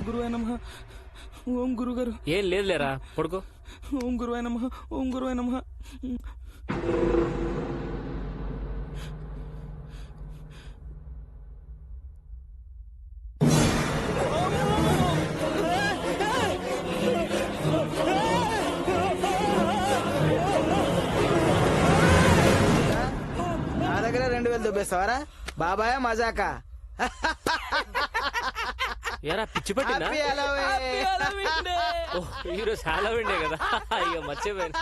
గురువే నమః ఓం గురుగారు. ఏం లేదులేరా, పడుకో. ఓం గురువే నమః. నా దగ్గర 2000 దుబ్బేస్తావారా? బాబాయ్ మజాకా. ఏరా పిచ్చి పట్టిందా? Happy Halloween. ఓ, ఈరోజు హాలోవీనే కదా. అయ్యో మర్చిపోయాను.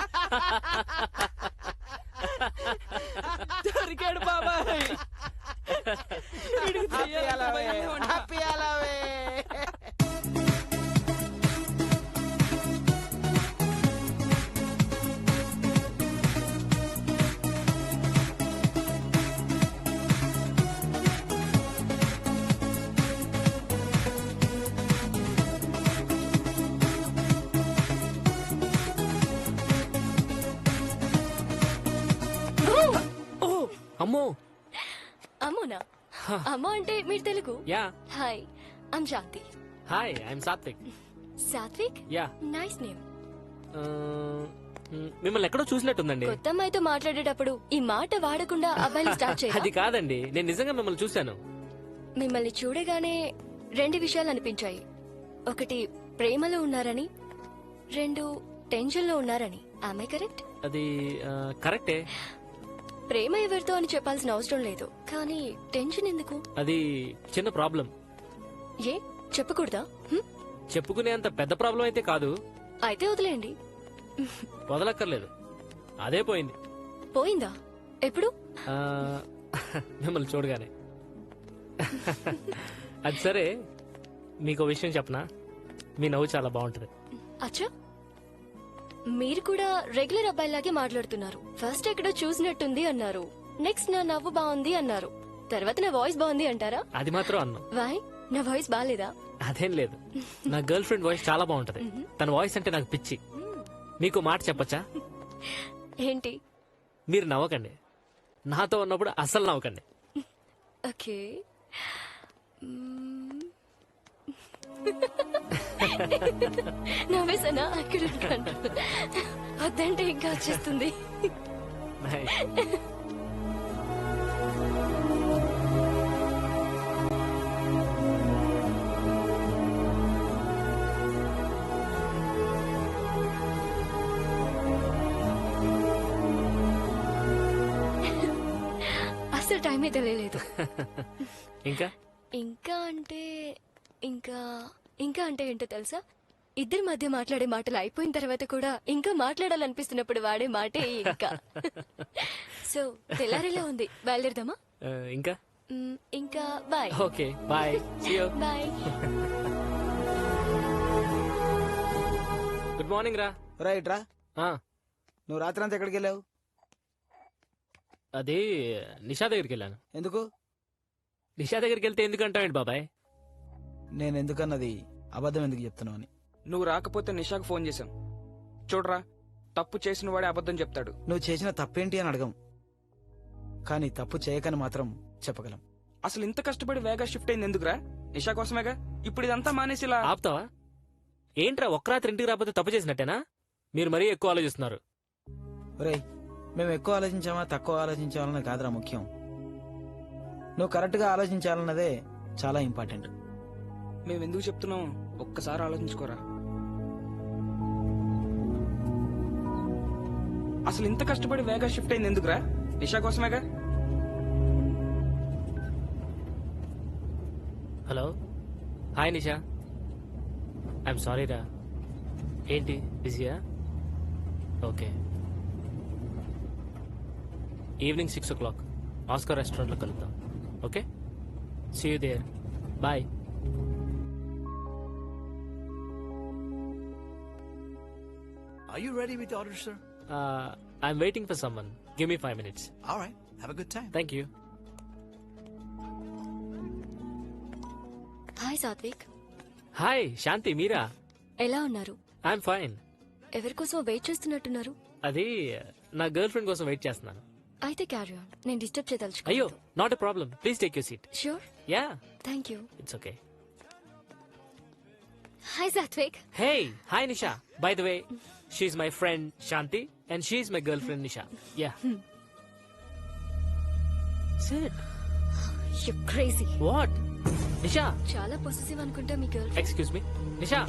దొరికాడు బాబాయ్. Happy Halloween. అమ్మో. అమ్మోనా? అమ్మో అంటే మీరు Telugu? Yeah. Hi, I'm Shanti. Hi, I am Satvik. Satvik? Yeah. Nice name. మిమ్మల్ని ఎక్కడో చూసినట్టుందండి. కొత్త అమ్మాయితో మాట్లాడేటప్పుడు ఈ మాట వాడకుండా అబ్బాయిలు స్టార్ట్ చేయాలి. అది కాదండి, నేను నిజంగా మిమ్మల్ని చూశాను. మిమ్మల్ని చూడగానే 2 విషయాలు అనిపించాయి. ఒకటి ప్రేమలో ఉన్నారని, 2 టెన్షన్ లో ఉన్నారని. ఆమె కరెక్ట్? అది కరెక్టే. ప్రేమ ఎవరితో అని చెప్పాల్సిన అవసరం లేదు, కానీ టెన్షన్ ఎందుకు? అది చిన్న ప్రాబ్లం. ఏ చెప్పకూడదా? చెప్పుకునేంత పెద్ద ప్రాబ్లం అయితే కాదు. అయితే వదిలేయండి. వదలక్కర్లేదు, అదే పోయింది. పోయిందా? ఎప్పుడు? మిమ్మల్ని చూడగానే. అది సరే, మీకు విషయం చెప్పనా? మీ నవ్వు చాలా బాగుంటది. అచ్చా, మీరు కూడా రెగ్యులర్ అబ్బాయిలాగే మాట్లాడుతున్నారు. ఫస్ట్ ఎక్కడో చూసినట్టుంది అన్నారు, నెక్స్ట్ నా నవ్వు బాగుంది అన్నారు, తర్వాత నా వాయిస్ బాగుంది అంటారా? అది మాత్రం అన్నా. వై, నా వాయిస్ బాగాలేదా? అదేం లేదు, నా గర్ల్ ఫ్రెండ్ వాయిస్ చాలా బాగుంటది. తన వాయిస్ అంటే నాకు పిచ్చి. మీకు మాట చెప్పచ్చా? ఏంటి? మీరు నవ్వకండి, నాతో ఉన్నప్పుడు అస్సలు నవ్వకండి. ఓకే. నవ్వేసానా? అక్కడ వద్దంటే ఇంకా వచ్చేస్తుంది. అసలు టైమే తెలియలేదు. ఇంకా ఇంకా అంటే ఇంకా ఇంకా అంటే ఏంటో తెలుసా? ఇద్దరి మధ్య మాట్లాడే మాటలు అయిపోయిన తర్వాత కూడా ఇంకా మాట్లాడాలనిపిస్తున్నప్పుడు వాడే మాటే ఇంకా. సో తెల్లారేలా ఉంది, బయలుదేరదామా? ఇంకా ఇంకా bye. Okay bye. Bye. Good morning రా. రైట్ రా. నువ్వు రాత్రి అంతా ఎక్కడికి వెళ్ళావు? అది నిషా దగ్గరికి వెళ్ళాను. ఎందుకు? నిషా దగ్గరికి వెళ్తే ఎందుకు అంటావేంటి బాబాయ్? నేను ఎందుకన్నది అబద్ధం ఎందుకు చెప్తున్నావు అని. నువ్వు రాకపోతే నిషాకు ఫోన్ చేశాం. చూడరా, తప్పు చేసిన వాడే అబద్ధం చెప్తాడు. నువ్వు చేసిన తప్పేంటి అని అడగం, కానీ తప్పు చేయకని మాత్రం చెప్పగలం. అసలు ఇంత కష్టపడి వేగా షిఫ్ట్ అయింది ఎందుకురా? నిషా కోసమేగా. ఇప్పుడు ఇదంతా మానేసి ఇలా ఆపుతావా? ఏంట్రా ఒక్క రాత్రి ఇంటికి రాకపోతే తప్పు చేసినట్టేనా? మీరు మరీ ఎక్కువ ఆలోచిస్తున్నారు. ఒరేయ్, మేము ఎక్కువ ఆలోచించామా తక్కువ ఆలోచించాలన్నది కాదురా ముఖ్యం. నువ్వు కరెక్ట్ గా ఆలోచించాలన్నదే చాలా ఇంపార్టెంట్. మేము ఎందుకు చెప్తున్నాం ఒక్కసారి ఆలోచించుకోరా. అసలు ఇంత కష్టపడి వేగా షిఫ్ట్ అయింది ఎందుకురా? నిషా కోసమేగా. Hello, hi Nisha. I'm sorry రా. ఏంటి బిజీయా? ఓకే, ఈవినింగ్ 6 o'clock ఆస్కర్ రెస్టారెంట్లో కలుద్దాం. Okay, see you there. Bye. Are you ready with the order, sir? I'm waiting for someone. Give me 5 minutes. All right. Have a good time. Thank you. Hi Satvik. Hi Shanti, మీరా? ఎలా ఉన్నారు? I'm fine. ఎవరి కోసం wait చేస్తున్నట్టున్నారు? అది నా girl friend కోసం wait చేస్తున్నాను. అయితే క్యారీ ఆన్, నేను డిస్టర్బ్ చేయదలుచుకో. అయ్యో, not a problem. Please take your seat. Sure. Yeah, thank you. It's okay. Hi Satvik. Hey, hi Nisha. By the way, she's my friend Shanti and she's my girlfriend Nisha. Yeah. Sit. You crazy. What? Nisha. చాలా possessive అనుకుంటా మీ girl. Excuse me. Nisha.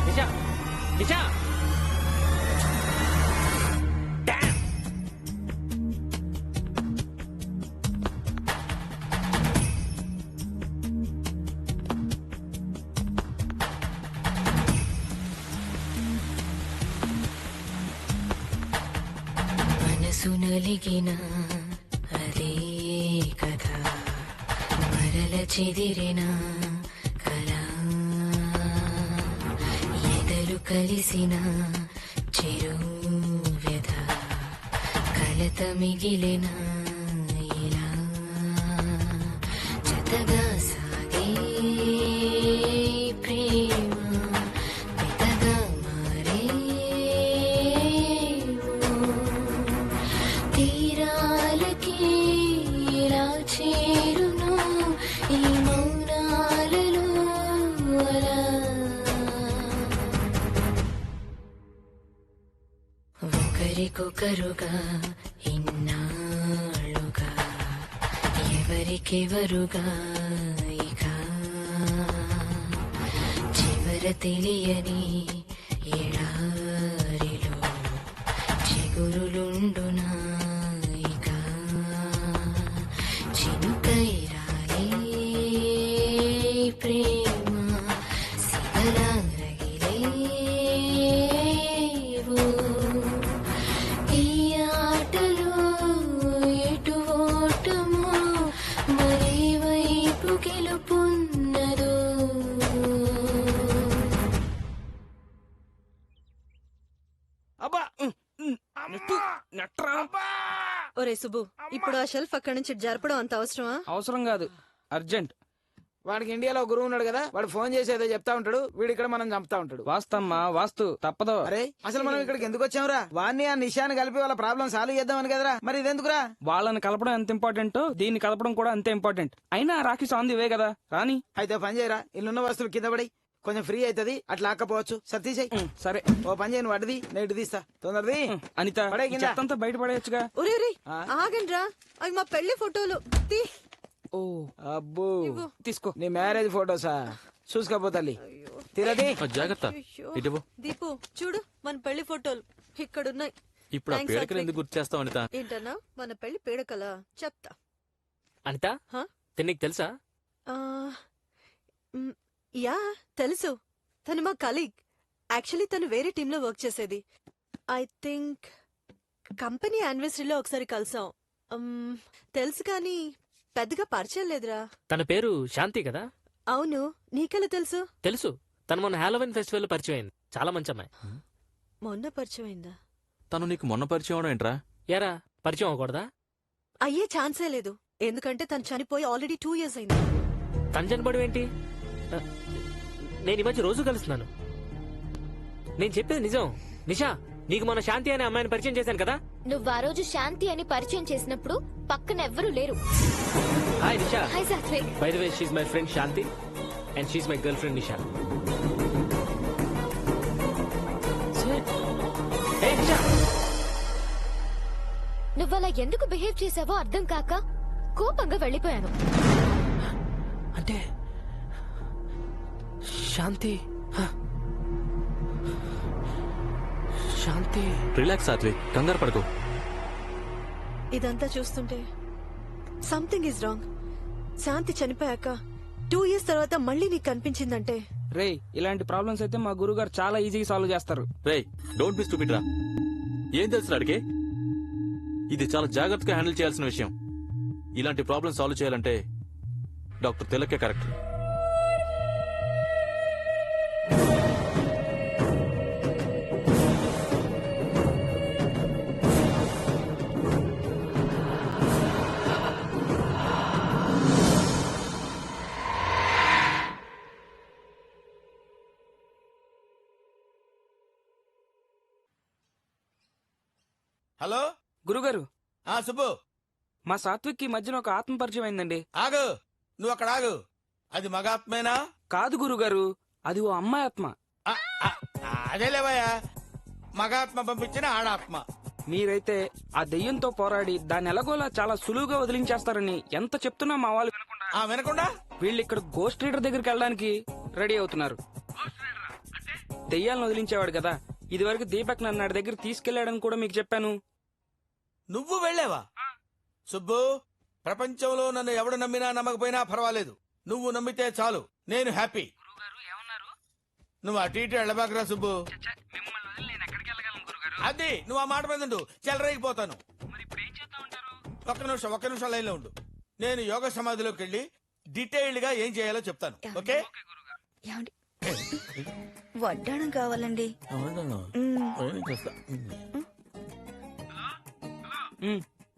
Nisha. Nisha. Damn. మనసు నలిగిన అదే కథ మరల చెదిరిన కళ ఎదలు కలిసిన చెరు వ్యధ కలత మిగిలిన ఇలా జతగా సాగే ప్రేమ పెద్దగా మారే తీరాలకి ఇలా చేరును ఈ మౌనాలలో అలా ఒకరికొకరుగా ఇన్నాళ్ళుగా ఎవరికెవరుగా ఇక చివర తెలియని ఎడారిలో చిగురులుండునా ఇక చినుకై రాలే ప్రేమ సిగలా రగిలేవు ఈ ఆటలో ఎటు ఓటమో మరి వైపు గెలుపున్నదో. అబ్బా ఒరే సుబ్బు, ఇప్పుడు ఆ షెల్ఫ్ అక్కడి నుంచి జరపడం అంత అవసరమా? అవసరం కాదు, అర్జెంట్. వాడికి ఇండియాలో ఒక గురువు ఉన్నాడు కదా, వాడు ఫోన్ చేసి ఏదో చెప్తా ఉంటాడు, వీడు ఇక్కడ మనం చంపుతా ఉంటాడు. వాస్తమ్మా, వాస్తు తప్పదు. అరే అసలు మనం ఇక్కడికి ఎందుకు వచ్చాంరా? వాణ్ణి ఆ నిషాని కలిపి వాళ్ళ ప్రాబ్లం సాల్వ్ చేద్దామని కదరా, మరి ఇదెందుకురా? వాళ్ళని కలపడం ఎంత ఇంపార్టెంట్, దీన్ని కలపడం కూడా అంతే ఇంపార్టెంట్. అయినా రాఖీ ఆన్ ది వే కదా, రాని. అయితే పని చేయరా, ఇల్లున్న వస్తువులు కింద పడి కొంచెం ఫ్రీ అవుతుంది, అట్లా ఆకపోవచ్చు. సతీష్ సరే ఓ పని చేయను, అడ్డది నేను ఇటు తీస్తా, తొందరది. అనిత, పడే కింద. చెత్తంతా బయట పడేయచ్చుగా. ఒరే ఆగండ్రా, అవి మా పెళ్లి ఫోటోలు. తీ. ఓ అబ్బో, తీసుకో. నీ మ్యారేజ్ ఫోటోసా? చూసుకోపోతల్లి, తిరది. జాగ్రత్త. ఇటువు. దీపు చూడు, మన పెళ్లి ఫోటోలు ఇక్కడున్నాయి. ఇప్పుడు ఆ Thanks, పేడకలు సాత్విక్. ఎందుకు గుర్తు చేస్తావు అనిత? ఏంటన్నా మన పెళ్లి పేడకలా? చెప్తా. అనిత, తిన్నీకు తెలుసా ఆ, యా తెలుసు. తను మా కలీగ్. యాక్చువల్లీ తను వేరే టీంలో వర్క్ చేసేది. ఐ థింక్ కంపెనీ యానివర్సరీలో ఒకసారి కలిసాం. తెలుసు కానీ పెద్దగా పరిచయం లేదురా. తన పేరు శాంతి కదా? అవును, నీకెలా తెలుసు? తెలుసు. తను మొన్న హాలోవిన్ ఫెస్టివల్ పరిచయం అయింది. చాలా మంచి అమ్మాయి. మొన్న పరిచయం అయిందా? తను నీకు మొన్న పరిచయం అవడం ఏంట్రా? ఎరా పరిచయం అవ్వకూడదా? అయ్యే ఛాన్సే లేదు. ఎందుకంటే తను చనిపోయి ఆల్రెడీ 2 years అయింది. తను చనిపోవడం ఏంటి? నేను ఈ మధ్య రోజు కలుస్తున్నాను. నేను చెప్పేది నిజం. నిషా, నీకు మన శాంతి అనే అమ్మాయిని పరిచయం చేశాను కదా? నువ్వు ఆ రోజు శాంతి అని పరిచయం చేసినప్పుడు పక్కన ఎవ్వరూ లేరు. Hi Nisha. Hi Satvik. By the way, she's my friend Shanti and she's my girlfriend Nisha. Hey Nisha. నువ్వలా ఎందుకు బిహేవ్ చేసావో అర్థం కాక కోపంగా వెళ్ళిపోయాను. అంటే శాంతి శాంతి రిలాక్స్ సాత్విక్, కంగారు పడకు. ఇదంతా చూస్తుంటే సంథింగ్ ఈజ్ రాంగ్. శాంతి చనిపోయాక 2 years తర్వాత మళ్ళీ నీకు కనిపించిందంటే. రే, ఇలాంటి ప్రాబ్లమ్స్ అయితే మా గురుగారు చాలా ఈజీగా సాల్వ్ చేస్తారు. రే, డోంట్ బి స్టూపిడ్ రా. ఏం తెలుసు అడిగే? ఇది చాలా జాగ్రత్తగా హ్యాండిల్ చేయాల్సిన విషయం. ఇలాంటి ప్రాబ్లమ్ సాల్వ్ చేయాలంటే డాక్టర్ తిలకే కరెక్ట్. హలో గురుగారు. సుబ్బు, మా సాత్విక్ ఈ మధ్యన ఒక ఆత్మ పరిచయం అయిందండి. ఆగు, నువ్వు అక్కడ ఆగు. అది మగాత్మేనా? కాదు గురుగారు, అది ఓ అమ్మాయి ఆత్మ. అదేలేవయ్యా, మగాత్మ పంపించిన ఆడాత్మ. మీరైతే ఆ దెయ్యంతో పోరాడి దాన్ని ఎలాగోలా చాలా సులువుగా వదిలించేస్తారని ఎంత చెప్తున్నా మా వాళ్ళు వినకుండా వీళ్ళు ఇక్కడ గోస్ట్ రీడర్ దగ్గరికి వెళ్ళడానికి రెడీ అవుతున్నారు. దెయ్యాలను వదిలించేవాడు కదా, ఇది వరకు దీపక్ నన్ను నాడి దగ్గర తీసుకెళ్లాడని కూడా మీకు చెప్పాను. నువ్వు వెళ్ళావా? సుబ్బు, ప్రపంచంలో నన్ను ఎవడు నమ్మినా నమ్మకపోయినా పర్వాలేదు. నువ్వు నమ్మితే చాలు, నేను హ్యాపీ. నువ్వు అటు ఇటు వెళ్ళబాకరా సుబ్బు. అది నువ్వు ఆ మాట మీద ఉండు, చెలరేగిపోతాను. ఒక్క నిమిషం లైన్ లో ఉండు. నేను యోగ సమాధిలోకి వెళ్ళి డీటెయిల్డ్ గా ఏం చేయాలో చెప్తాను. ఓకే? వడ్డాణం కావాలండి.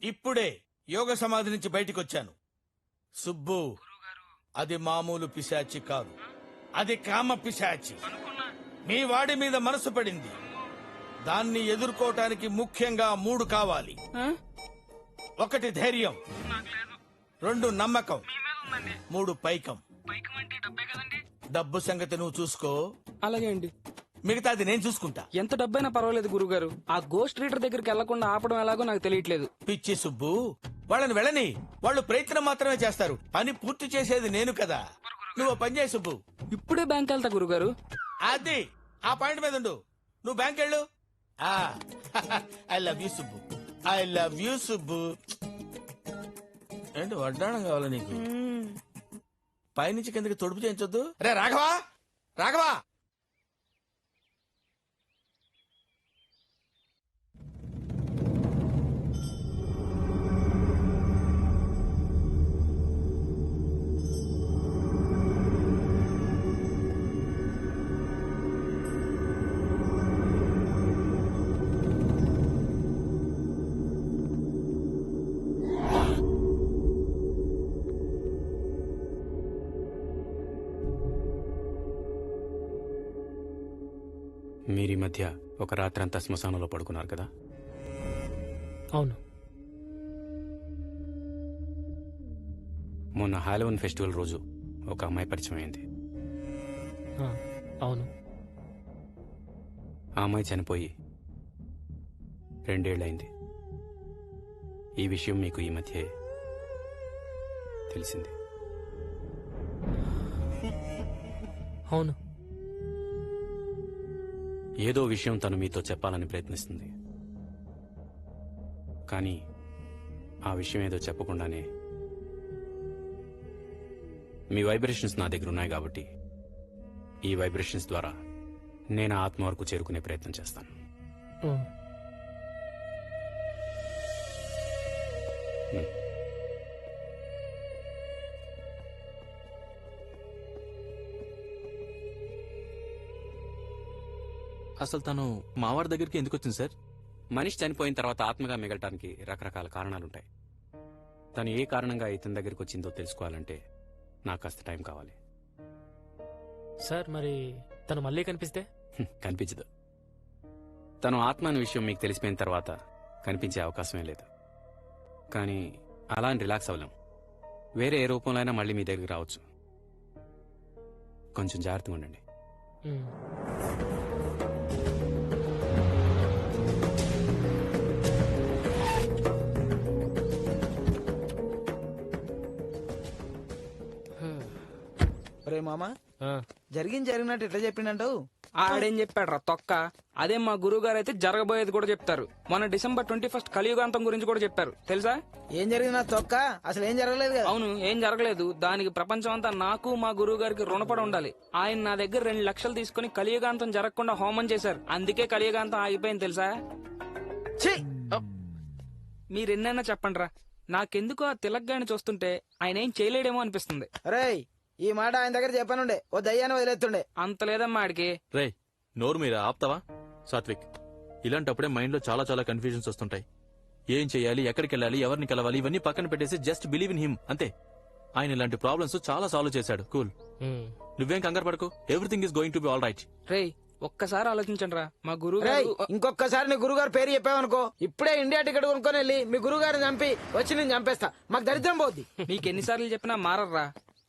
ఇప్పుడే యోగ సమాధి నుంచి బయటికి వచ్చాను. సుబ్బు, అది మామూలు పిశాచి కాదు, అది కామ పిశాచి. మీ వాడి మీద మనసు పడింది. దాన్ని ఎదుర్కోవటానికి ముఖ్యంగా 3 కావాలి. 1 ధైర్యం, 2 నమ్మకం, 3 పైకం. డబ్బు సంగతి నువ్వు చూసుకో. అలాగే అండి. మిగతాది నేను చూసుకుంటా. ఎంత డబ్బైనా పర్వాలేదు గురుగారు, ఆ గోస్ట్ రీడర్ దగ్గరికి వెళ్లకుండా ఆపడం ఎలాగో నాకు తెలియట్లేదు. పిచ్చి సుబ్బు, వాళ్ళని వెళ్ళని. వాళ్ళు ప్రయత్నం మాత్రమే చేస్తారు, పని పూర్తి చేసేది నేను కదా. నువ్వు పని చేయి సుబ్బు. ఇప్పుడే బ్యాంక్ వెళ్తా గురుగారు. అది ఆ పాయింట్ మీద ఉండు. నువ్వు బ్యాంక్ వెళ్ళు. I love you Subbu, I love you Subbu. ఏంటి వడ్డాణం కావాలా నీకు? పైనుంచి కిందకి తొడుపు చేయించొద్దు. రే రాఘవా, రాఘవా. మీరీ మధ్య ఒక రాత్రంతా శ్మశానంలో పడుకున్నారు కదా? అవును. మొన్న హాలోవిన్ ఫెస్టివల్ రోజు ఒక అమ్మాయి పరిచయం అయింది. అవును. ఆ అమ్మాయి చనిపోయి 2 ఏళ్లయింది. ఈ విషయం మీకు ఈ మధ్య తెలిసింది. అవును. ఏదో విషయం తను మీతో చెప్పాలని ప్రయత్నిస్తుంది, కానీ ఆ విషయం ఏదో చెప్పకుండానే మీ వైబ్రేషన్స్ నా దగ్గర ఉన్నాయి కాబట్టి ఈ వైబ్రేషన్స్ ద్వారా నేను ఆ ఆత్మ వరకు చేరుకునే ప్రయత్నం చేస్తాను. అసలు తను మావాడి దగ్గరికి ఎందుకు వచ్చింది సార్? మనిషి చనిపోయిన తర్వాత ఆత్మగా మిగలటానికి రకరకాల కారణాలుంటాయి. తను ఏ కారణంగా ఇతని దగ్గరికి వచ్చిందో తెలుసుకోవాలంటే నాకు కాస్త టైం కావాలి. సార్ మరి తను మళ్ళీ కనిపిస్తే? కనిపించదు. తను ఆత్మ అనే విషయం మీకు తెలిసిపోయిన తర్వాత కనిపించే అవకాశమే లేదు. కానీ అలా అని రిలాక్స్ అవ్వలేం. వేరే ఏ రూపంలో అయినా మళ్ళీ మీ దగ్గరికి రావచ్చు. కొంచెం జాగ్రత్తగా ఉండండి. రే మామా, జరిగినట్టు ఎట్లా చెప్పిండంటావు? ఆడేం చెప్పాడు తొక్క. అదే మా గురువు గారు అయితే జరగబోయేది కూడా చెప్తారు. మొన్న December 21 కలియుగాంతం గురించి కూడా చెప్పారు తెలుసా? ఏం జరిగిందా తొక్క? అసలు ఏం జరగలేదు కదా. అవును, ఏం జరగలేదు. దానికి ప్రపంచం అంతా నాకు మా గురువు గారికి రుణపడి ఉండాలి. ఆయన నా దగ్గర 2 లక్షలు తీసుకుని కలియుగాంతం జరగకుండా హోమం చేశారు. అందుకే కలియుగాంతం ఆగిపోయింది తెలుసా? మీరెన్నైనా చెప్పండి రా, నాకెందుకు ఆ తిలక్గాని చూస్తుంటే ఆయన ఏం చేయలేడేమో అనిపిస్తుంది. రేయ్, ఈ మాట ఆయన దగ్గర చెప్పనుండే, ఓ దయ్యాన్ని వదిలేస్తుండే. అంత లేదమ్మా ఆడికి. రే నోరు మీరా ఆప్తావా? సాత్విక్, ఇలాంటప్పుడే మైండ్ లో చాలా చాలా కన్ఫ్యూజన్స్ వస్తుంటాయి. ఏం చేయాలి, ఎక్కడికి వెళ్ళాలి, ఎవరిని కలవాలి, ఇవన్నీ పక్కన పెట్టేసి జస్ట్ బిలీవ్ ఇన్ హిమ్ అంతే. ఆయన ఇలాంటి ప్రాబ్లమ్స్ చాలా సాల్వ్ చేశాడు. కూల్, నువ్వేం కంగారు పడకు. Everything is going to be all right. రేయ్ ఒక్కసారి ఆలోచించండి రా, మా గురువు రేయ్, ఇంకొకసారి నీ గురుగారు పేరు చెప్పావనుకో, ఇప్పుడే ఇండియా టికెట్ కొనుక్కొని వెళ్ళి మీ గురుగారిని చంపి వచ్చి నేను చంపేస్తా. మాకు దరిద్రం పోద్ది. మీకు ఎన్నిసార్లు చెప్పినా మారర్రా,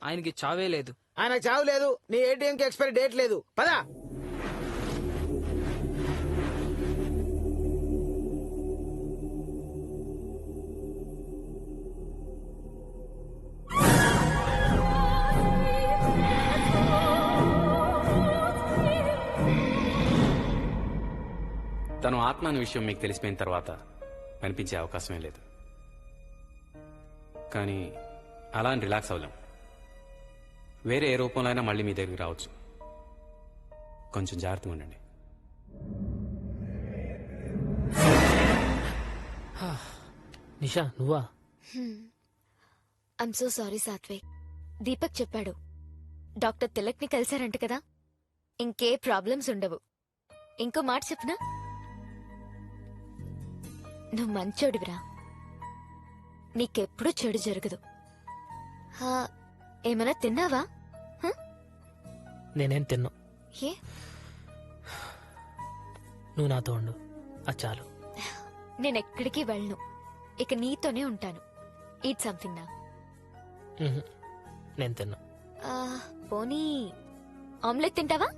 ఆయనకి చావే లేదు. ఆయనకు చావు లేదు, నీ ATM కి ఎక్స్పైరీ డేట్ లేదు. పదా. తను ఆత్మ అనే విషయం మీకు తెలిసిపోయిన తర్వాత కనిపించే అవకాశమే లేదు. కానీ అలా అని రిలాక్స్ అవ్వలేం. వేరే ఏ రూపంలో అయినా మళ్ళీ మీ దగ్గరికి రావచ్చు. కొంచెం జాగ్రత్తగా ఉండండి. నిషా నువ్వా? I'm so sorry Satvik. Deepak చెప్పాడు డాక్టర్ తిలక్ ని కలిశారంట కదా, ఇంకే ప్రాబ్లమ్స్ ఉండవు. ఇంకో మాట చెప్పనా, నువ్వు మంచోడివిరా, నీకెప్పుడు చెడు జరగదు. ఏమైనా తిన్నావా? నేనేం తిన్నా. ఏ? నువ్వు నాతో ఉండు, అది చాలు. నేనెక్కడికి వెళ్ళను, ఇక నీతోనే ఉంటాను. ఈట్ సంథింగ్ నా. నేను తిన్నా. పోనీ ఆమ్లెట్ తింటావా?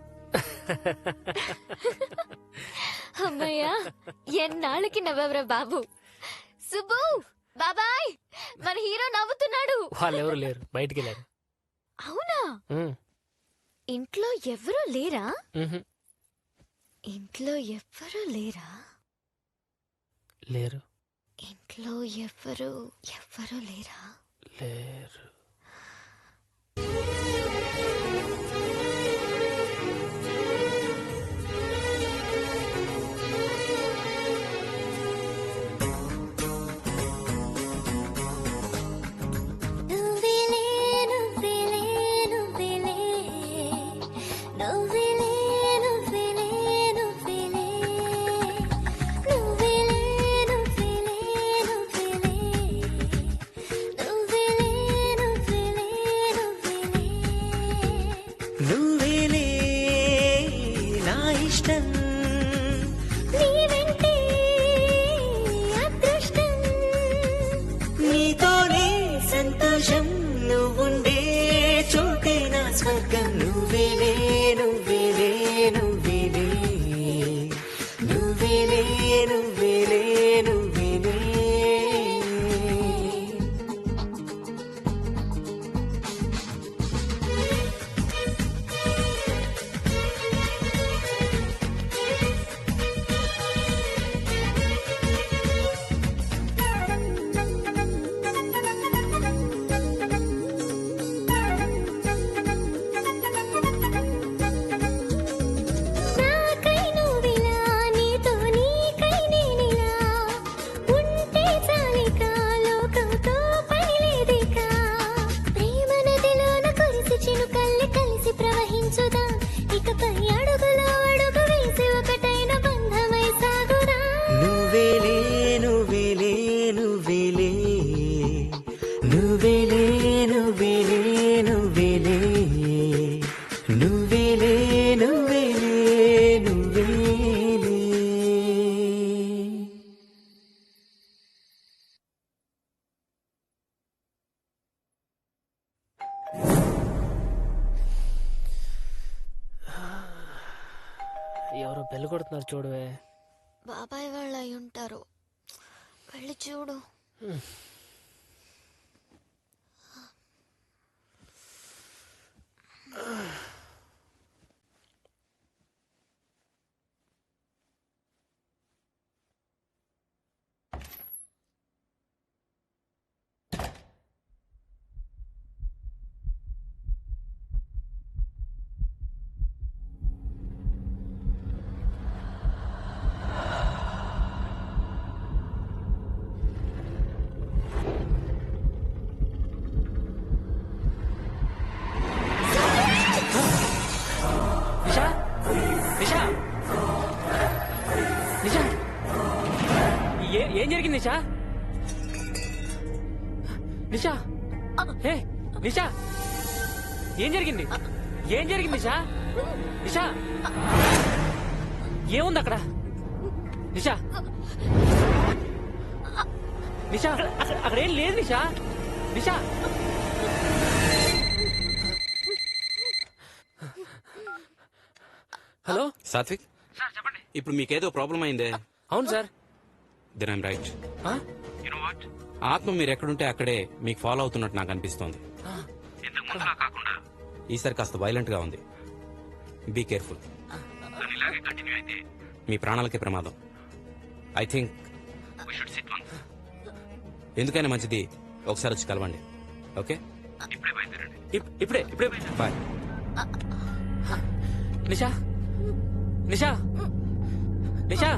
అమ్మయ్యా, ఎన్నాళ్ళకి నవ్వవరా బాబు. సుబ్బు బాబాయ్, మన హీరో నవ్వుతున్నాడు. వాళ్ళెవరు లేరు, బయటికి వెళ్ళారు. అవునా? ఇంట్లో ఎవరూ లేరా? ఇంట్లో ఎవ్వరూ లేరా? లేరు. ఇంట్లో ఎవ్వరూ లేరా? లేరు. నువ్వేలే నా ఇష్టం, నీ వెంటే అదృష్టం, నీతోనే సంతోషం, నువ్వుండే చోటే నా స్వర్గం. నువ్వేలే నువ్వేలే నువ్వేలే నువ్వేలే నువ్వేలే నువ్వేలే. బెల్ కొడుతున్నారు చూడవే. బాబాయ్ వాళ్ళు అయి ఉంటారు, వెళ్ళి చూడు. నిషా నిషా నిషా ఏం జరిగింది నిషా? నిషా హే నిషా ఏం జరిగింది? ఏం జరిగింది నిషా? నిషా ఏముంది అక్కడ? నిషా నిషా అక్కడ ఏం లేదు నిషా. నిషా హలో సాత్విక్, ఇప్పుడు మీకేదో ప్రాబ్లం అయిందే? అవును సార్. Then I'm right. ఆత్మ మీరు ఎక్కడుంటే అక్కడే మీకు ఫాలో అవుతున్నట్టు నాకు అనిపిస్తోంది. ఈసారి కాస్త వైలెంట్ గా ఉంది. Be careful. మీ ప్రాణాలకే ప్రమాదం. ఐ థింక్ ఎందుకైనా మంచిది ఒకసారి వచ్చి కలవండి. ఓకే, ఇప్పుడే ఇప్పుడే బాయ్. నిషా నిషా నిషా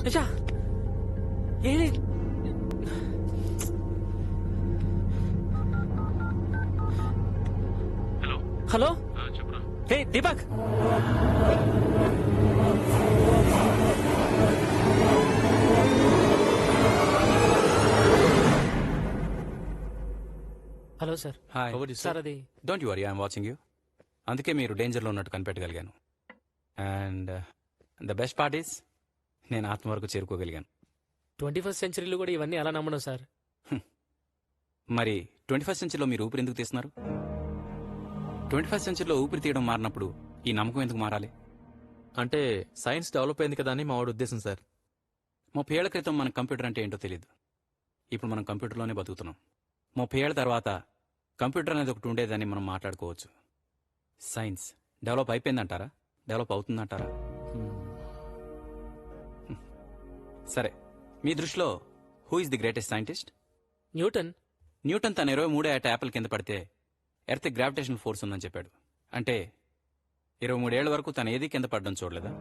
నిషా ఏంటి? Hello hey Deepak, hello sir. Hi sir అది don't you worry, I'm watching you. అందుకే మీరు డేంజర్లో ఉన్నట్టు కనిపెట్టగలిగాను. And the best part is నేను ఆత్మ వరకు చేరుకోగలిగాను. 21st సెంచరీలో కూడా ఇవన్నీ ఎలా నమ్మడం సార్? మరి 21st సెంచరీలో మీరు ఊపిరి ఎందుకు తీస్తున్నారు? 21st సెంచరీలో ఊపిరి తీయడం మారినప్పుడు ఈ నమ్మకం ఎందుకు మారాలి? అంటే సైన్స్ డెవలప్ అయింది కదా అని మా వాడు ఉద్దేశం సార్. 30 ఏళ్ల క్రితం మనకు కంప్యూటర్ అంటే ఏంటో తెలియదు. ఇప్పుడు మనం కంప్యూటర్లోనే బతుకుతున్నాం. 30 ఏళ్ల తర్వాత కంప్యూటర్ అనేది ఒకటి ఉండేదని మనం మాట్లాడుకోవచ్చు. సైన్స్ డెవలప్ అయిపోయిందంటారా? డెవలప్ అవుతుందంటారా? సరే, మీ దృష్టిలో who is the greatest scientist? Newton. Newton తన 23 ఏట యాపిల్ కింద పడితే ఎర్త్ గ్రావిటేషనల్ ఫోర్స్ ఉందని చెప్పాడు. అంటే 23 ఏళ్ల వరకు తను ఏది కింద పడడం చూడలేదా?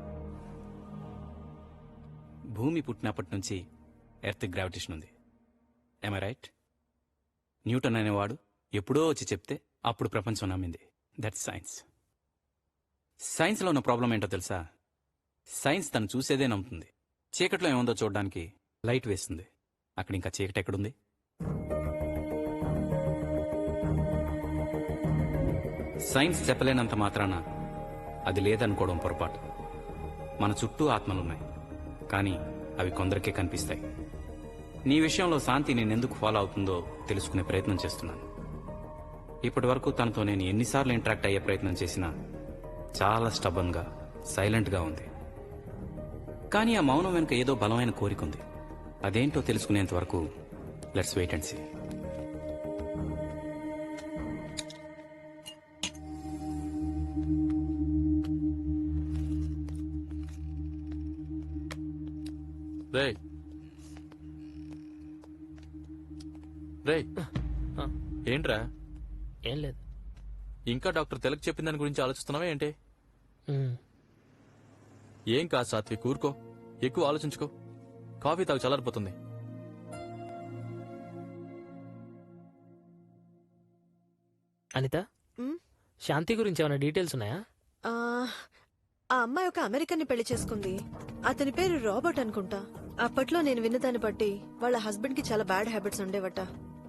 భూమి పుట్టినప్పటి నుంచి ఎర్త్ గ్రావిటేషన్ ఉంది. ఏమ రైట్? న్యూటన్ అనేవాడు ఎప్పుడో వచ్చి చెప్తే అప్పుడు ప్రపంచం నమ్మింది. That's science. సైన్స్లో ఉన్న ప్రాబ్లం ఏంటో తెలుసా? సైన్స్ తను చూసేదే నమ్ముతుంది. చీకట్లో ఏముందో చూడడానికి లైట్ వేస్తుంది. అక్కడ ఇంకా చీకటి ఎక్కడుంది? సైన్స్ చెప్పలేనంత మాత్రాన అది లేదనుకోవడం పొరపాటు. మన చుట్టూ ఆత్మలున్నాయి, కానీ అవి కొందరికే కనిపిస్తాయి. నీ విషయంలో శాంతి నేనెందుకు ఫాలో అవుతుందో తెలుసుకునే ప్రయత్నం చేస్తున్నాను. ఇప్పటి వరకు తనతో నేను ఎన్నిసార్లు ఇంటరాక్ట్ అయ్యే ప్రయత్నం చేసినా చాలా స్టబన్గా, సైలెంట్గా ఉంది. కానీ ఆ మౌనం వెనుక ఏదో బలమైన కోరిక ఉంది. అదేంటో తెలుసుకునేంత వరకు లెట్స్ వెయిట్ అండ్ సీ. రేయ్ రేయ్, ఏంట్రా? ఏం లేదు. ఇంకా డాక్టర్ తెలక్ చెప్పిన దాని గురించి ఆలోచిస్తున్నావా ఏంటి? ఏం కాదు సాత్విక్, ఊరుకో. ఎక్కువ ఆలోచించుకో. కాఫీ తాగు, చల్లారిపోతుంది. అనిత, శాంతి గురించి ఏమైనా డీటెయిల్స్ ఉన్నాయా? ఆ అమ్మాయి ఒక అమెరికన్ ని పెళ్లి చేసుకుంది. అతని పేరు రాబర్ట్ అనుకుంటా. అప్పట్లో నేను విన్నదాన్ని బట్టి వాళ్ళ హస్బెండ్ కి చాలా బ్యాడ్ హ్యాబిట్స్ ఉండేవట.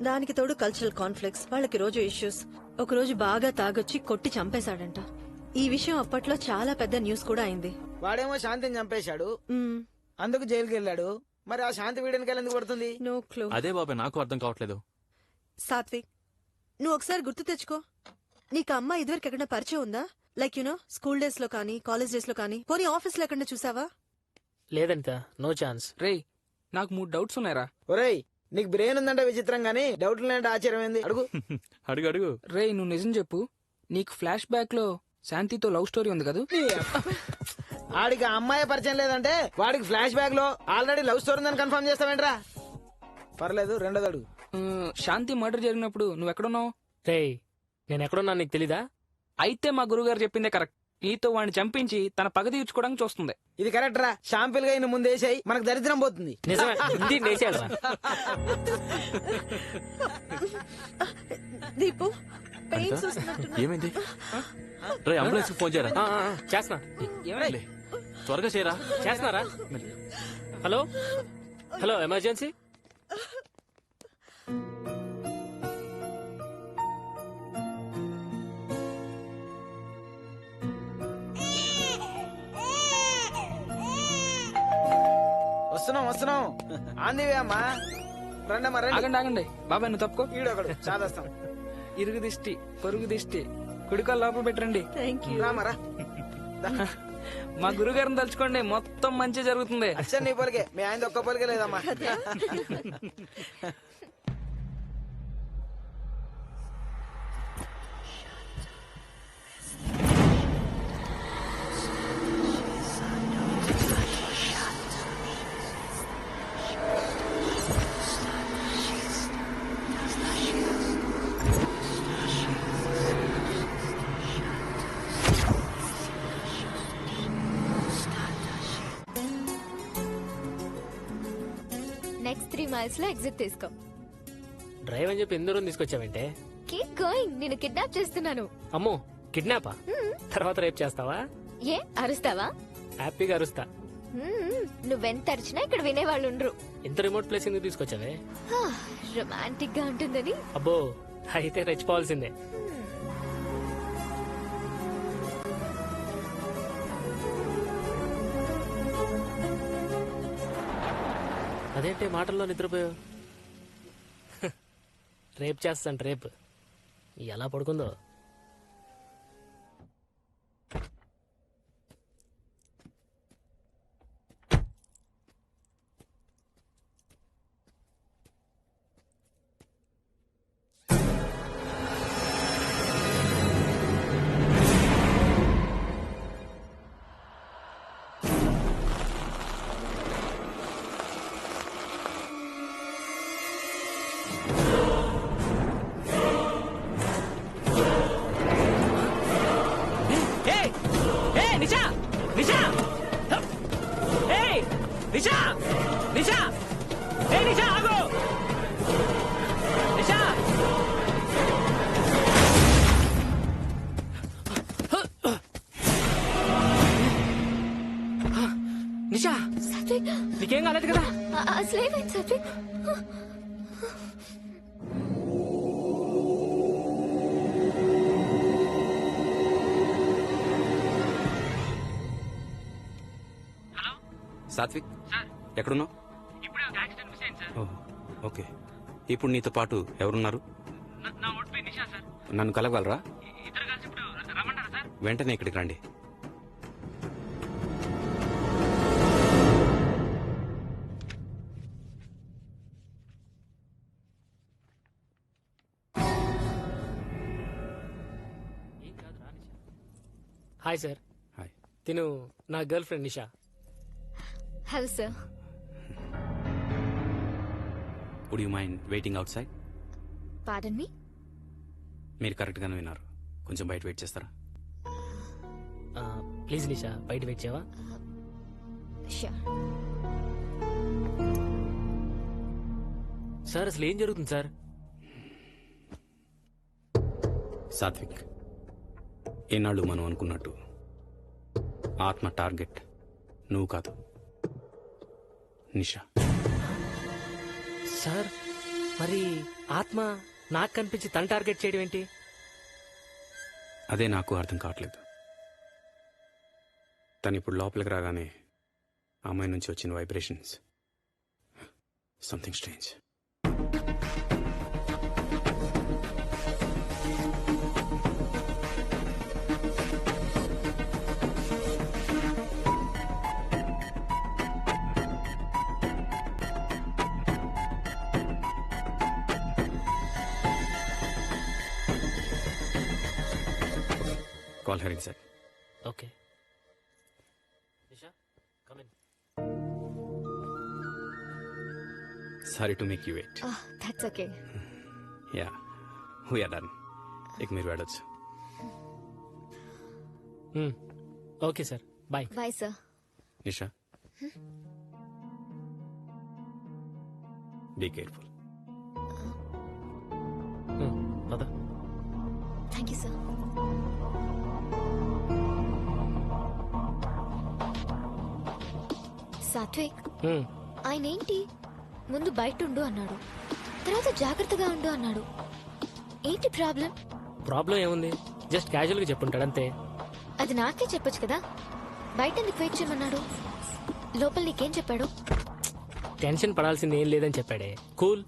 దానికి తోడు కల్చరల్ కాన్ఫ్లిక్ట్స్, వాళ్ళకి రోజు ఇష్యూస్. ఒక రోజు బాగా తాగొచ్చి కొట్టి చంపేశాడంట. ఈ విషయం అప్పట్లో చాలా పెద్ద న్యూస్ కూడా అయింది. వాడేమో శాంతిని చంపేశాడు, అందుకు జైలుకి వెళ్ళాడు. మరి ఆ శాంతి వీడనికి ఎందుకు పడుతుంది? No clue. అదే బాబాయ్, నాకు అర్థం కావట్లేదు. సాత్విక్, నువ్వు ఒకసారి గుర్తు తెచ్చుకో. నీకు అమ్మ ఇదివరకు ఎక్కడ పరిచయం ఉందా? లైక్ స్కూల్ డేస్ లో కానీ కాలేజ్ డేస్ లో కానీ పోనీ ఆఫీస్ లో ఎక్కడ చూసావా? లేదనిత, నో ఛాన్స్. రేయ్ నాకు 3 డౌట్స్ ఉన్నాయరా. ఒరేయ్ నీకు బ్రెయిన్ ఉందంటే విచిత్రం గానీ డౌట్లు లేదంటే ఆశ్చర్యం ఏంది? అడుగు. అడుగు అడుగు. రేయ్ నువ్వు నిజం చెప్పు, నీకు ఫ్లాష్ బ్యాక్ లో శాంతితో లవ్ స్టోరీ ఉంది కదా? ఆడికి ఆ అమ్మాయి పరిచయం లేదంటే వాడికి ఫ్లాష్ బ్యాక్ లో ఆల్రెడీ లవ్ స్టోరీ ఉందని కన్ఫర్మ్ చేస్తావేంట్రా? పర్లేదు, రెండోది అడుగు. శాంతి మర్డర్ జరిగినప్పుడు నువ్వు ఎక్కడున్నావు? రేయ్ నేను ఎక్కడున్నా నీకు తెలీదా? అయితే మా గురుగారు చెప్పిందే కరెక్ట్. నీతో వాడిని చంపించి తన పగ తీర్చుకోవడానికి చూస్తుంది. ఇది కరెక్ట్ రా. షాంపిల్ గా ముందు వేసాయి, మనకు దరిద్రం పోతుంది. నిజమే, హిందీ నేసేయాలిరా. దీపు అనిత, ఏమైంది? రే అంబులెన్స్ ఫోన్ చేయరా. చేస్తున్నా. లే, త్వరగా చేయరా. చేస్తున్నారా? Hello hello, emergency. వస్తున్నాం ఆందివే అమ్మా. రండమ్మా రండి. ఆగండి ఆగండి బాబాయ్ నువ్వు తప్పుకో. ఈడొకడు చాదస్తాం. ఇరుగు దిష్టి పొరుగు దిష్టి కుడికాలు లోపల పెట్టండి. రామరా. మా గురుగారిని తలుచుకోండి, మొత్తం మంచి జరుగుతుంది. అచ్చా నీ పొలికే, మీ ఆయన ఒక్క పొలికే లేదమ్మా. నెక్స్ట్ 3 miles లో ఎగ్జిట్ తీసుకో. డ్రైవ్ అని చెప్పి ఎందరూ తీసుకొచ్చావంటే? కీప్ గోయింగ్, నేను కిడ్నాప్ చేస్తున్నాను. అమ్మో, కిడ్నాపా? తర్వాత రేపు చేస్తావా? ఏ అరుస్తావా? హ్యాపీగా అరుస్తా. నువ్వెంత అరిచినా ఇక్కడ వినేవాళ్ళు ఉండరు. ఇంత రిమోట్ ప్లేస్ ఎందుకు తీసుకొచ్చావే? రొమాంటిక్ గా ఉంటుందని. అబ్బో, అయితే రెచ్చిపోవాల్సిందే. అదేంటి మాటల్లో నిద్రపోయావు? రేపు చేస్తాను, రేపు. ఎలా పడుకుందో. నిషా, నీకేం కాలేదు కదా? అసలేమైంది సాత్విక్? సాత్విక్, ఎక్కడున్నావు? ఓకే, ఇప్పుడు నీతో పాటు ఎవరున్నారు? నన్ను కలవగలరా? వెంటనే ఇక్కడికి రండి. Hi sir. హాయ్. తిను నా girlfriend Nisha. Hello sir. Would you mind waiting outside? Pardon me? మీరు కరెక్ట్ గానే విన్నారు. కొంచెం బయట వెయిట్ చేస్తారా? ప్లీజ్ నిషా, బయట వెయిట్ చేయవా? ష్యూర్. సార్ అసలు ఏం జరుగుతుంది సార్? సాత్విక్, ఏనాళ్ళు మనం అనుకున్నట్టు ఆత్మ టార్గెట్ నువ్వు కాదు, నిషా. సార్ మరి ఆత్మ నాకు కనిపించి తన టార్గెట్ చేయడం ఏంటి? అదే నాకు అర్థం కావట్లేదు. తను ఇప్పుడు లోపలికి రాగానే ఆ అమ్మాయి నుంచి వచ్చిన vibrations, something strange. Call her inside. Okay. Nisha come in. Sorry to make you wait. That's okay. Yeah we're done. ఇక మీరు వెళ్ళొచ్చు. Okay sir, bye. Bye sir. Nisha, be careful. పద. Thank you sir. సాత్విక్, ఆయన ఏంటి ముందు బయట ఉండు అన్నాడు, తర్వాత జాగ్రత్తగా ఉండు అన్నాడు. ఏంటి ప్రాబ్లం? ప్రాబ్లం ఏముంది, జస్ట్ క్యాజువల్గా చెప్పుంటాడు అంతే. అది నాకే చెప్పొచ్చు కదా, బయట ఎందుకు వెయిట్ చేయమన్నాడు? లోపల నీకేం చెప్పాడు? టెన్షన్ పడాల్సింది ఏం లేదని చెప్పాడే. కూల్.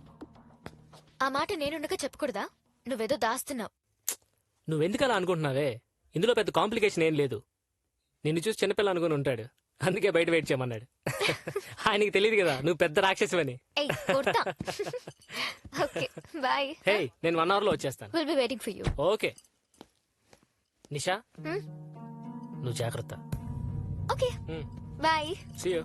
ఆ మాట నేనుండగా చెప్పకూడదా? నువ్వేదో దాస్తున్నావు. నువ్వెందుకు అలా అనుకుంటున్నావే? ఇందులో పెద్ద కాంప్లికేషన్ ఏం లేదు. నిన్ను చూసి చిన్నపిల్ల అనుకుని ఉంటాడు, అందుకే బయట వెయిట్ చేయమన్నాడు. ఆయనకి తెలియదు కదా నువ్వు పెద్ద రాక్షసువని. Okay bye. హే, నేను 1 hour లో వచ్చేస్తాను. Will be waiting for you. Okay. Nisha, నువ్వు జాగ్రత్త. Okay bye. See you.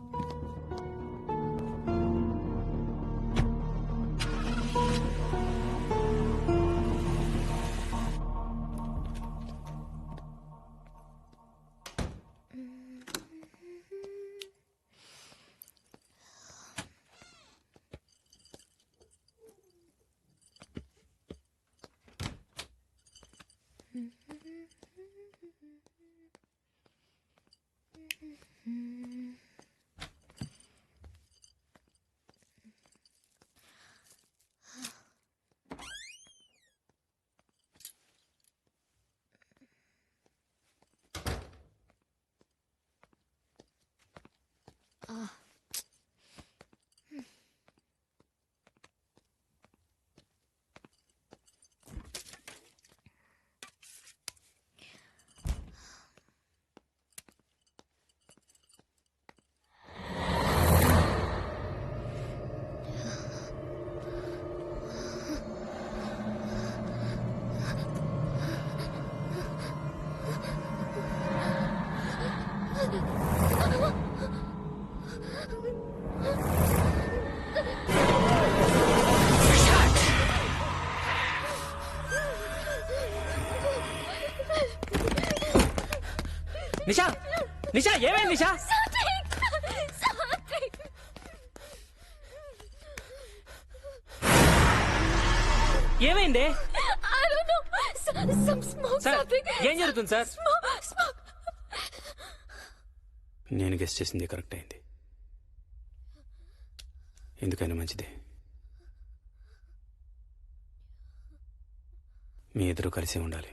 Nisha, Nisha ఏమైంది? నిషా ఏమైంది? ఏం జరుగుతుంది సార్? నేను గెస్ట్ చేసింది కరెక్ట్ అయింది. ఎందుకైనా మంచిదే, మీ ఇద్దరు కలిసి ఉండాలి.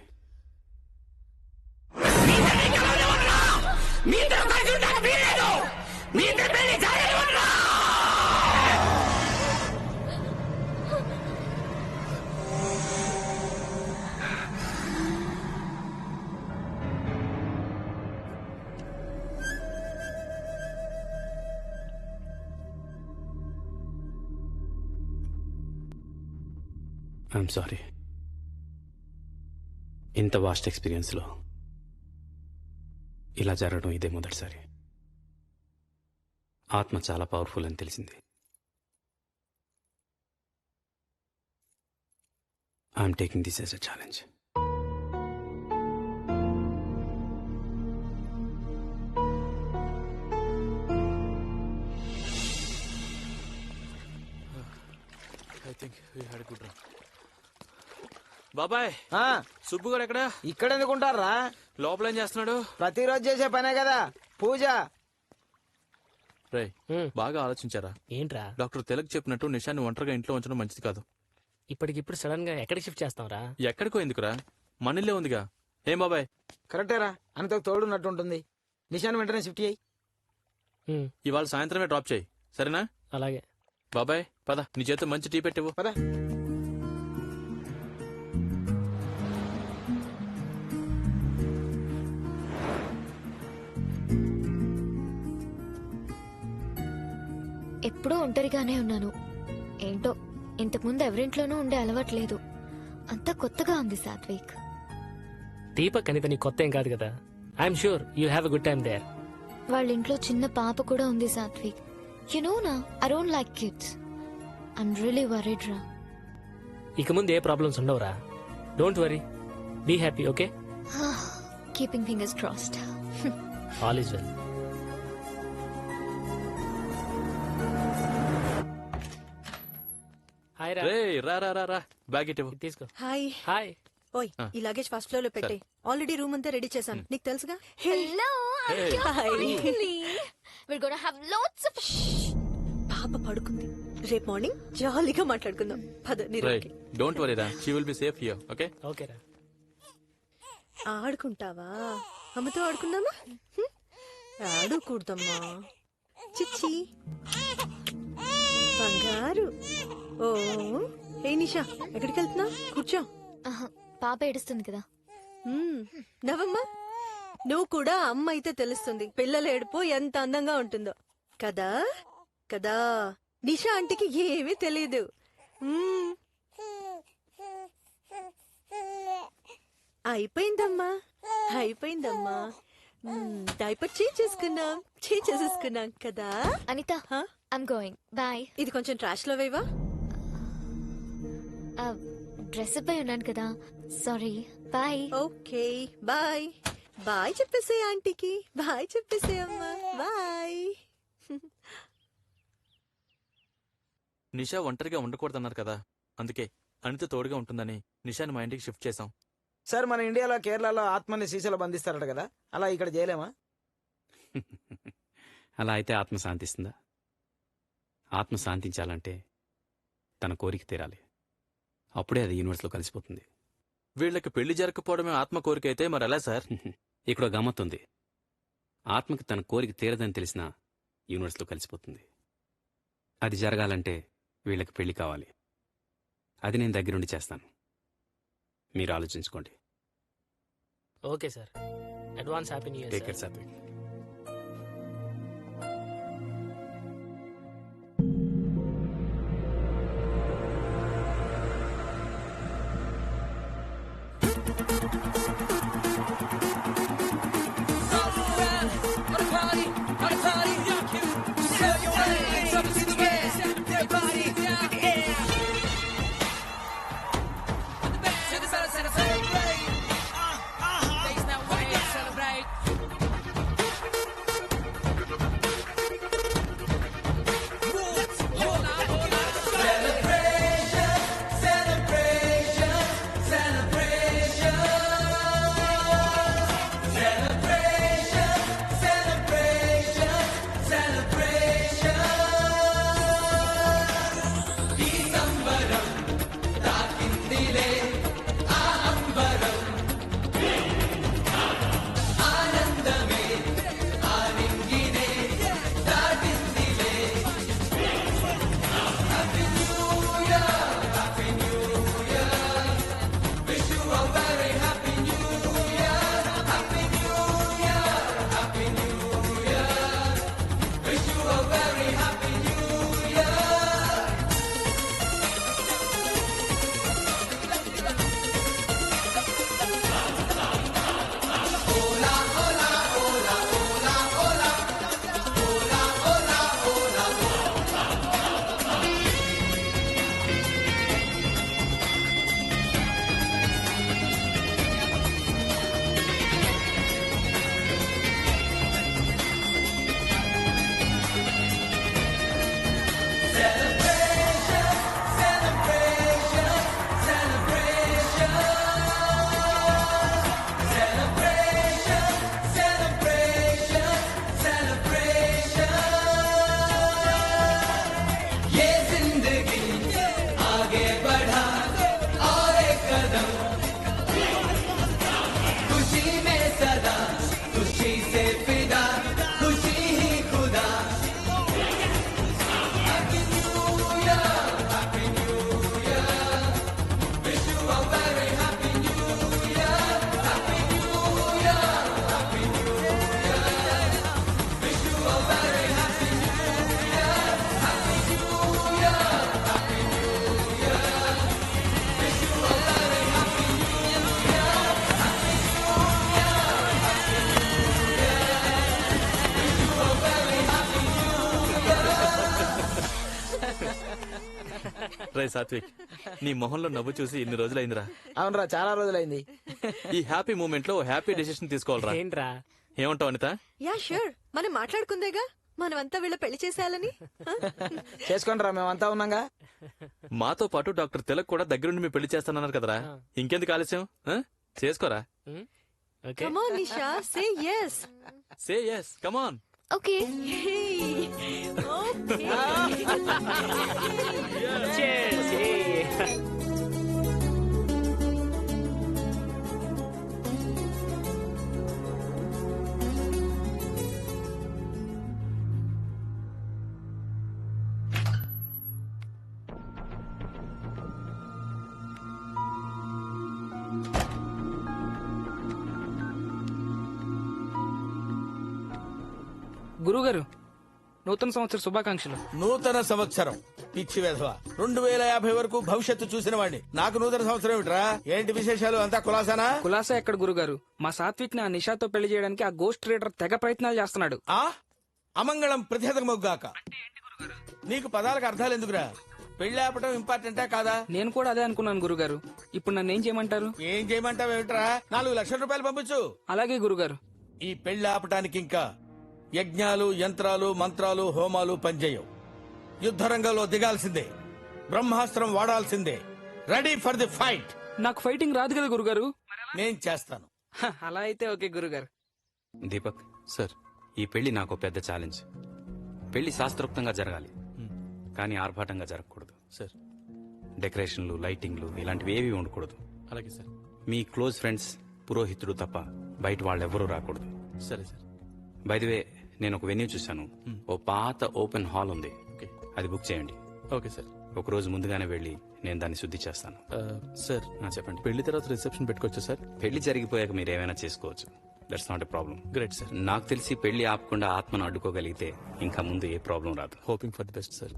I'm sorry. ఇంత వాస్ట్ ఎక్స్పీరియన్స్లో ఇలా జరగడం ఇదే మొదటిసారి. ఆత్మ చాలా పవర్ఫుల్ అని తెలిసింది. I'm taking this as a challenge. I think we had a good run. బాబాయ్, సుబ్బు గారు ఎక్కడ? ఇక్కడ ఎందుకుంటారా? లోపల ఏం చేస్తున్నాడు? ప్రతిరోజు చేసే పనే కదా, పూజ. రే, బాగా ఆలోచించారా? ఏంట్రా? డాక్టర్ తిలక్ చెప్పినట్టు నిషాన్ని ఒంటరిగా ఇంట్లో ఉంచడం మంచిది కాదు. ఇప్పటికిప్పుడు సడన్ గా ఎక్కడికి షిఫ్ట్ చేస్తావురా? ఎక్కడికో ఎందుకురా, మన ఇల్లే ఉందిగా. ఏం బాబాయ్? కరెక్టేరా, అంతకు తోడున్నట్టు ఉంటుంది. నిషాన్ వెంటనే షిఫ్ట్ చేయి. ఇవాళ సాయంత్రమే డ్రాప్ చేయి, సరేనా? అలాగే బాబాయ్, పద, నీ చేత మంచి టీ పెట్టివు. పద. ఎప్పుడూ ఒంటరిగానే ఉన్నాను. ఏంటో ఇంతకుముందు ఎవరింట్లోనూ ఉండే అలవాట్లేదు. అంతా కొత్తగా ఉంది సాత్విక్. దీపక్ అనిత నీ కొత్త ఏం కాదు కదా. I'm sure you have a good time there. వాళ్ళ ఇంట్లో చిన్న పాప కూడా ఉంది సాత్విక్. యు నో నా I don't like kids. I'm really worried రా. ఇక ముందు ఏ ప్రాబ్లమ్స్ ఉండవురా. Don't worry, be happy, okay? Keeping fingers crossed. All is well. Hi రా. రే రా రా రా రా బ్యాగ్ ఇటు తీసుకో. Hi hi. ఓయ్ ఈ లగేజ్ ఫస్ట్ ఫ్లోర్ లో పెట్టే. ఆల్రెడీ రూమ్ అంతా రెడీ చేశాను, నీకు తెలుసుగా. Hello we're going to have lots of పాప పడుకుంది, రేపు మార్నింగ్ జాలీగా మాట్లాడుకుందాం. పద నీ రే రూమ్కి. డోంట్ వరీ రా, she will be safe here. Okay okay రా. ఆడుకుంటావా? అమ్మతో ఆడుకుందామా? ఆడుకూడదమ్మా చిచ్చి బంగారు. ఓ ఏ నిషా, ఎక్కడికి వెళ్తున్నా? కూర్చో. పాప ఏడుస్తుంది కదా. నవమ్మా, నువ్వు కూడా అమ్మ అయితే తెలుస్తుంది పిల్లల ఏడుపు ఎంత అందంగా ఉంటుందో కదా. కదా నిషా ఆంటీకి ఏమీ తెలీదు. అయిపోయిందమ్మా, అయిపోయిందమ్మా. డైపర్ చేంజ్ చేసేసుకున్నాం కదా. Anitha I'm going, bye. ఇది కొంచెం ట్రాష్ లో వేవా? డ్రెస్ పై ఉన్నాను కదా, sorry. Bye. Okay bye. Bye చెప్పేసే ఆంటీకి, బాయ్ చెప్పేసే అమ్మా. బాయ్. నిషా ఒంటరిగా ఉండకూడదన్నారు కదా, అందుకే అనిత తోడుగా ఉంటుందని నిషాని మా ఇంటికి షిఫ్ట్ చేసాం. సార్ మన ఇండియాలో కేరళలో ఆత్మని సీసాలో బంధిస్తారట కదా, అలా ఇక్కడ చేయలేమా? అలా అయితే ఆత్మ శాంతిస్తుందా? ఆత్మ శాంతించాలంటే తన కోరిక తీరాలి. అప్పుడే అది యూనివర్స్లో కలిసిపోతుంది. వీళ్ళకి పెళ్లి జరగకపోవడమే ఆత్మ కోరిక అయితే మరి ఎలా సార్? ఇక్కడ గమ్మత్తుంది. ఆత్మకి తన కోరిక తీరదని తెలిసినా యూనివర్స్లో కలిసిపోతుంది. అది జరగాలంటే వీళ్ళకి పెళ్లి కావాలి. అది నేను దగ్గరుండి చేస్తాను. మీరు ఆలోచించుకోండి. Okay sir. Advance happy new year. Take care Satvik. రే సాత్విక్, నీ మొహంలో నవ్వు చూసి ఇన్ని రోజులైందిరా. అవునరా, చాలా రోజులైంది. ఈ హ్యాపీ మూమెంట్ లో హ్యాపీ డెసిషన్ తీసుకోవాలరా. ఏంట్రా? ఏమంటావు అనిత? యా షూర్, మనం మాట్లాడుకుందేగా మనమంతా వీళ్ళ పెళ్లి చేసేయాలని. చేసుకోండి రా, మేమంతా ఉన్నాగా. మాతో పాటు డాక్టర్ తిలక్ కూడా దగ్గరుండి మీ పెళ్లి చేస్తానన్నారు కదరా. ఇంకెందుకు ఆలస్యం? చేసుకోరా. Come on, Nisha, say yes. Say yes, come on. Okay. గురుగారు, నూతన సంవత్సర శుభాకాంక్షలు. నూతన సంవత్సరం పిచ్చి వెధవ. 2050 వరకు భవిష్యత్తు చూసిన వాడిని నాకు నూతన సంవత్సరం ఏమిట్రా? ఏంటి విశేషాలు? అంతా కులాసానా? కులాసా ఎక్కడ గురుగారు? మా సాత్విక్ ని ఆ నిషాతో పెళ్లి చేయడానికి ఆ గోస్ట్ రీడర్ తెగ ప్రయత్నాలు చేస్తున్నాడు. ఆ అమంగళం ప్రతిహతమొగ్గాక. నీకు పదాలకు అర్థాలు ఎందుకురా? పెళ్లి ఆపటం ఇంపార్టెంటా కాదా? నేను కూడా అదే అనుకున్నాను గురుగారు. ఇప్పుడు నన్ను ఏం చేయమంటారు? ఏం చేయమంటావు ఏమిట్రా? 4 లక్షల రూపాయలు పంపించు. అలాగే గురుగారు. ఈ పెళ్లి ఆపటానికి ఇంకా యజ్ఞాలు, యంత్రాలు, మంత్రాలు, హోమాలు పనిచేయవు. యుద్ధరంగంలో దిగాల్సిందే, బ్రహ్మాస్త్రం వాడాల్సిందే. Ready for the fight. నాకు ఫైటింగ్ రాదు కదా గురుగారు. నేను చేస్తాను. అలా అయితే ఓకే గురుగారు. దీపక్ సార్, ఈ పెళ్లి నాకు పెద్ద ఛాలెంజ్. పెళ్లి శాస్త్రోక్తంగా జరగాలి, కానీ ఆర్భాటంగా జరగకూడదు సార్. డెకరేషన్లు, లైటింగ్లు ఇలాంటివి ఏవి ఉండకూడదు. అలాగే సార్. మీ క్లోజ్ ఫ్రెండ్స్, పురోహితుడు తప్ప బయట వాళ్ళెవ్వరూ రాకూడదు. సరే సార్. బై ది వే, నేను ఒక వెన్యూ చూశాను. ఓ పాత ఓపెన్ హాల్ ఉంది, అది బుక్ చేయండి. Okay sir. ఒక రోజు ముందుగానే వెళ్ళి నేను దాన్ని శుద్ధి చేస్తాను. సార్ చెప్పండి. పెళ్లి తర్వాత రిసెప్షన్ పెట్టుకోవచ్చు సార్? పెళ్లి జరిగిపోయాక మీరు ఏమైనా చేసుకోవచ్చు, that's not a problem. Great sir. నాకు తెలిసి పెళ్లి ఆపకుండా ఆత్మను అడ్డుకోగలిగితే ఇంకా ముందు ఏ ప్రాబ్లం రాదు. Hoping for the best sir.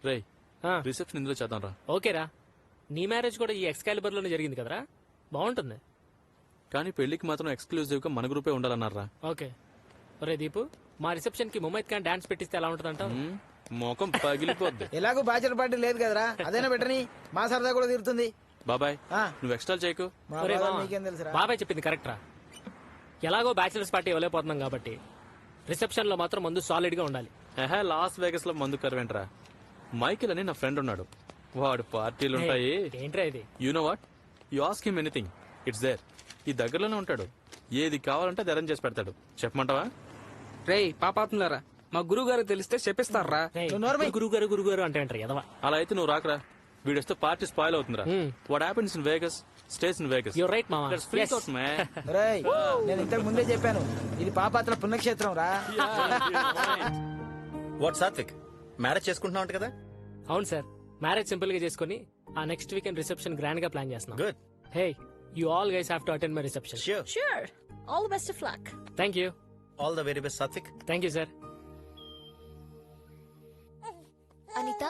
రేయ్, రిసెప్షన్ ఇందులో చేద్దాం రా. ఓకేరా, నీ మ్యారేజ్ కూడా ఈ ఎక్స్కాలిబర్ లోనే జరిగింది కదరా, బాగుంటుంది. కానీ పెళ్లికి మాత్రం ఎక్స్క్లూజివ్ గా మన గ్రూపే ఉండాలన్నారా. ఓకే. ఒరే దీపు, మా రిసెప్షన్ కి ముమైత్ ఖాన్ డాన్స్ పెట్టిస్తే ఎలా ఉంటుందంటావు? మోకం పగిలిపోద్ది. ఎలాగో బ్యాచలర్ పార్టీ లేదు కదరా, అదేనా బెటర్ని. మా సరదా కూడా తీరుతుంది. బాబాయ్, నువ్వు ఎక్స్ట్రా చేయకు. మా ఒరే బాధ మామ, నీకేం తెలుసురా? బాబాయ్ చెప్పింది కరెక్ట్ రా. ఎలాగో బ్యాచిలర్స్ పార్టీ ఇవ్వలేకపోతున్నాం కాబట్టి రిసెప్షన్ లో మాత్రం మందు సాలిడ్ గా ఉండాలి. లాస్ వేగస్ లో మందు కరవేంట్రా. మైకిల్ అని నా ఫ్రెండ్ ఉన్నాడు, వాడు పార్టీలు ఉంటాయి. ఏంట్రా ఇది? You know what, you ask him anything, it's there. ఈ దగ్గరలోనే ఉంటాడు, ఏది కావాలంటే అది అరేంజ్ చేసి పెడతాడు. చెప్పమంటావా? రేయ్ పాపాత్ములారా, మా గురువు గారు తెలిస్తే చెప్పిస్తారా? గురుగారు అంటే అంటారు ఎదవా. అలా అయితే నువ్వు రాకరా, వీడొస్తే పార్టీ స్పాయిల్ అవుతుందిరా. What happens in Vegas stays in Vegas. You're right, మామ. Yes. రేయ్, నేను ఇంతకు ముందే చెప్పాను, ఇది పాపాత్ర పుణ్యక్షేత్రం రా. వాట్ సాత్విక్, మ్యారేజ్ చేసుకుంటున్నావు కదా? అవును సార్, మ్యారేజ్ సింపుల్ గా చేసుకుని ఆ నెక్స్ట్ వీకెండ్ రిసెప్షన్ గ్రాండ్ గా ప్లాన్ చేస్తున్నాం. Good. Hey, you all guys have to attend my reception. Sure. All the best of luck. Thank you. All the very best Satvik. Thank you sir. Anitha,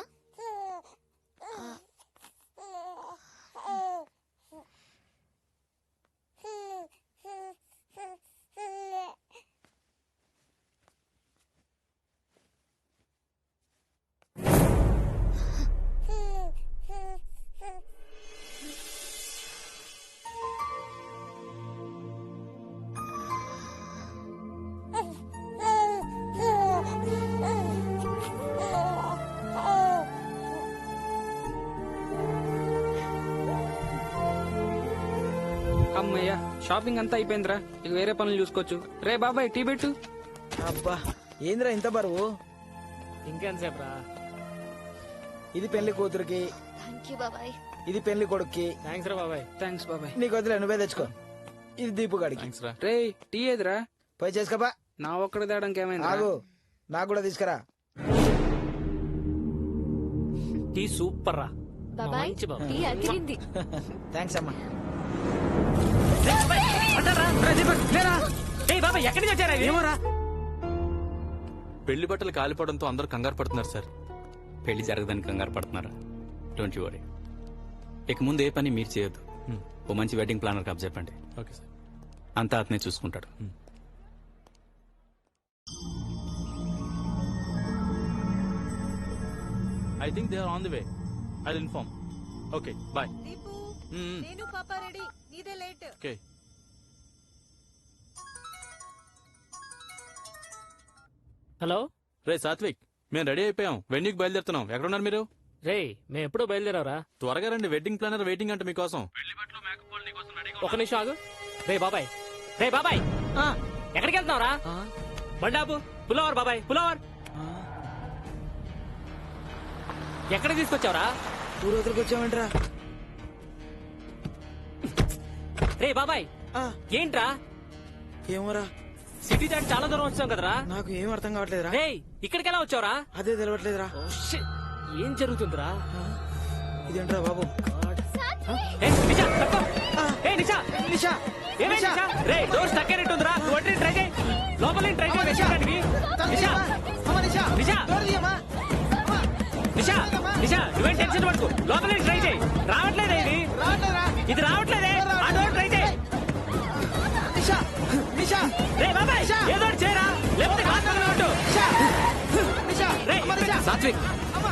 అమ్మయ్యా, shopping అంతా అయిపోయిందిరా, ఇక వేరే పనులు చూసుకోవచ్చు. రే బాబాయ్, టీ పెట్టు. అబ్బా, ఏంద్రా ఇంత బరువు? ఇంకెంతసేపు రా? ఇది పెళ్లి కూతురికి, థ్యాంక్ యూ బాబాయ్. ఇది పెళ్లి కొడుక్కి. థ్యాంక్స్ రా బాబాయ్. థ్యాంక్స్ బాబాయ్. నీకు వదిలే, నువ్వే తెచ్చుకో. ఇది దీపు గాడికి. రే టీ ఏదిరా? పోయి చేసుకోపా. నా ఒక్కడి తేడానికి ఏమైంది? ఆగు, నాకు కూడా తీసుకురా. టీ సూపర్ రా బాబాయ్, మంచి బాబాయ్. టీ అదిరింది. థ్యాంక్స్ అమ్మా. పెళ్లి బట్టలు కాలిపోవడంతో అందరూ కంగారు పడుతున్నారు సార్. పెళ్లి జరగదని కంగారు పడుతున్నారా? Don't you worry. ఇక ముందు ఏ పని మీరు చేయొద్దు. ఓ మంచి వెడ్డింగ్ ప్లానర్ కాపు చెప్పండి. Okay sir. అంతా అతనే చూసుకుంటాడు. I think they are on the way. I will inform. Okay bye. Deepu నేను పాప రెడీ, నీదే లేట్. ఓకే. హలో రే సాత్విక్, మేము రెడీ అయిపోయాం. వెన్యూకి బయలుదేరుతున్నాం. ఎక్కడున్నారు మీరు? రే మేము ఎప్పుడో బయలుదేరావరా? త్వరగా రండి, వెడ్డింగ్ ప్లానర్ వెయిటింగ్ అంట మీకోసం. ఒక నిమిషం ఆగు. రే బాబాయ్, రే బాబాయ్, ఎక్కడికి వెళ్తున్నావురా? బండాపు పులవర్ బాబాయ్, పులవర్. ఎక్కడికి తీసుకొచ్చావురా? ఊరోజులకు వచ్చామంటరా. రే బాబాయ్, ఏంట్రా? ఏమోరా, సిటీ దాటి చాలా దూరం వచ్చాం కదరా. నాకు ఏం అర్థం కావట్లేదురా. రే ఇక్కడికి ఎలా వచ్చావురా? అదే తెలవట్లేదురా. ఏం జరుగుతుందిరా? ఇదేంట్రా బాబు? డోర్ స్టక్ అయినట్టుందిరా. ట్రై చేయి, లోపల ట్రై చేయి. నిషా నువ్వేం టెన్షన్ పడుకో, లోపల ట్రై చేయి. రావట్లేదే ఇది రావట్లేదే. ఆ డోర్ ట్రై చేయి. రే బాబాయ్, ఏదో చేయరా, లేకపోతే Satvik,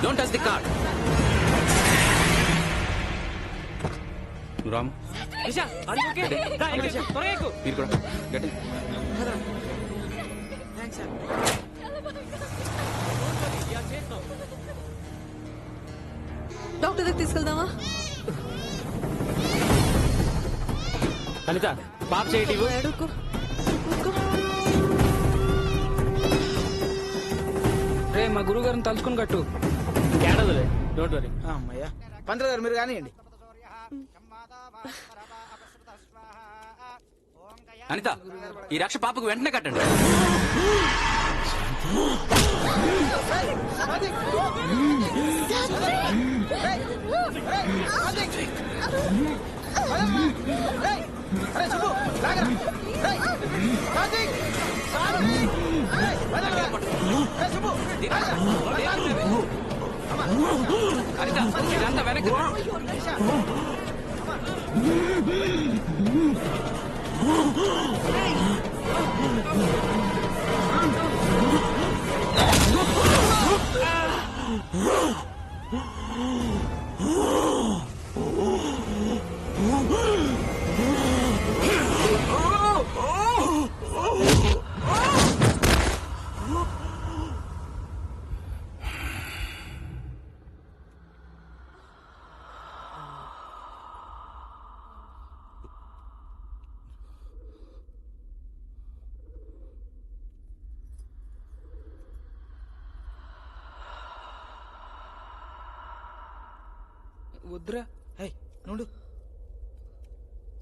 don't touch the car. Ram, Nisha త్వరగా ఎక్కు. మీరు కూడా గట్టి. డాక్టర్ దగ్గర తీసుకెళ్దామా? అనిత పాప చేయి. రే మా గురువు గారిని తలుచుకుని కట్టు. ఏడవదులే, డోంట్ వరీ. అమ్మయ్యా, పంతులు గారు మీరు కానివ్వండి. అనిత, ఈ రక్ష పాపకు వెంటనే కట్టండి. అనిత, ఇదంతా వెనక్కి. వద్దురా. హే నుండు.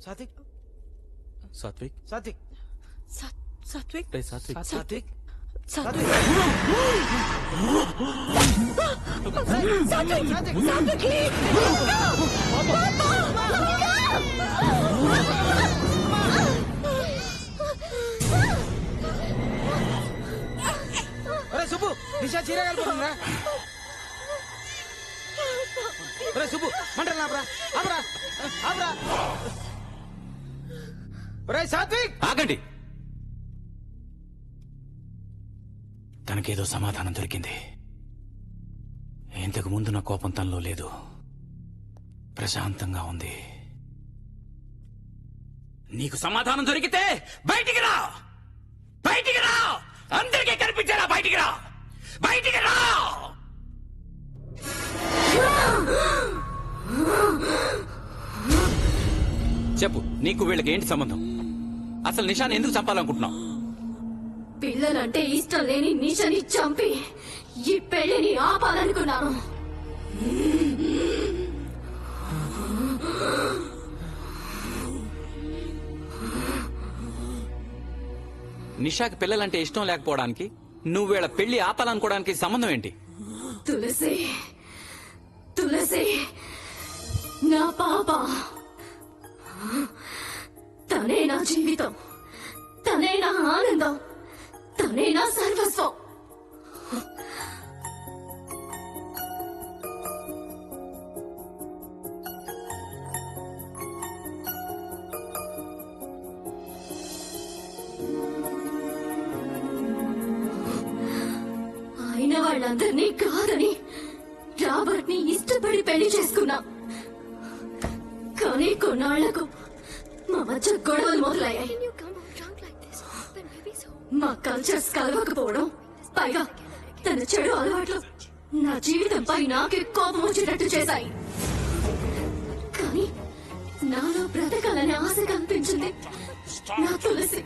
సాత్విక్, సాత్విక్, సాత్విక్, సాత్విక్, రే సాత్విక్, సాత్విక్, సాత్విక్. అరే సుబ్బు, నిషా చీర కలిపోతుందిరా. అరే సుబ్బు, మంటలు ఆపరా, ఆపరా, ఆపరా. ఒరే సాత్విక్, ఆగండి. తనకేదో సమాధానం దొరికింది. ఇంతకు ముందు నా కోపం తనలో లేదు. ప్రశాంతంగా ఉంది. నీకు సమాధానం దొరికితే బయటికి రా, బయటికి రా. అందరికీ కనిపించారా? బయటికి రా, బయటికి రా. చెప్పు, నీకు వీళ్ళకి ఏంటి సంబంధం? అసలు నిషాని ఎందుకు చంపాలనుకుంటున్నావు? పిల్లలంటే ఇష్టం లేని నిషని చంపి ఈ పెళ్లిని ఆపాలనుకున్నాను. నిషాకి పిల్లలంటే ఇష్టం లేకపోవడానికి నువ్వు వీళ్ళ పెళ్లి ఆపాలనుకోవడానికి సంబంధం ఏంటి? తులసి, తులసి నా పాప. తనే నా జీవితం, తనే నా ఆనందం, తనే నా సర్వస్వం. అయిన వాళ్ళందరినీ కాదని రాబర్ట్ ని ఇష్టపడి పెళ్లి చేసుకున్నా. కానీ కొన్నాళ్లకు మా మధ్య గొడవలు మొదలయ్యాయి. మా కల్చర్స్ కలవకపోవడం, పైగా తన చెడు అలవాట్లు నా జీవితంపై నాకే కోపం వచ్చేటట్టు చేశాయి. కానీ నాలో బ్రతకాలనే ఆశ కనిపించింది నా తులసి.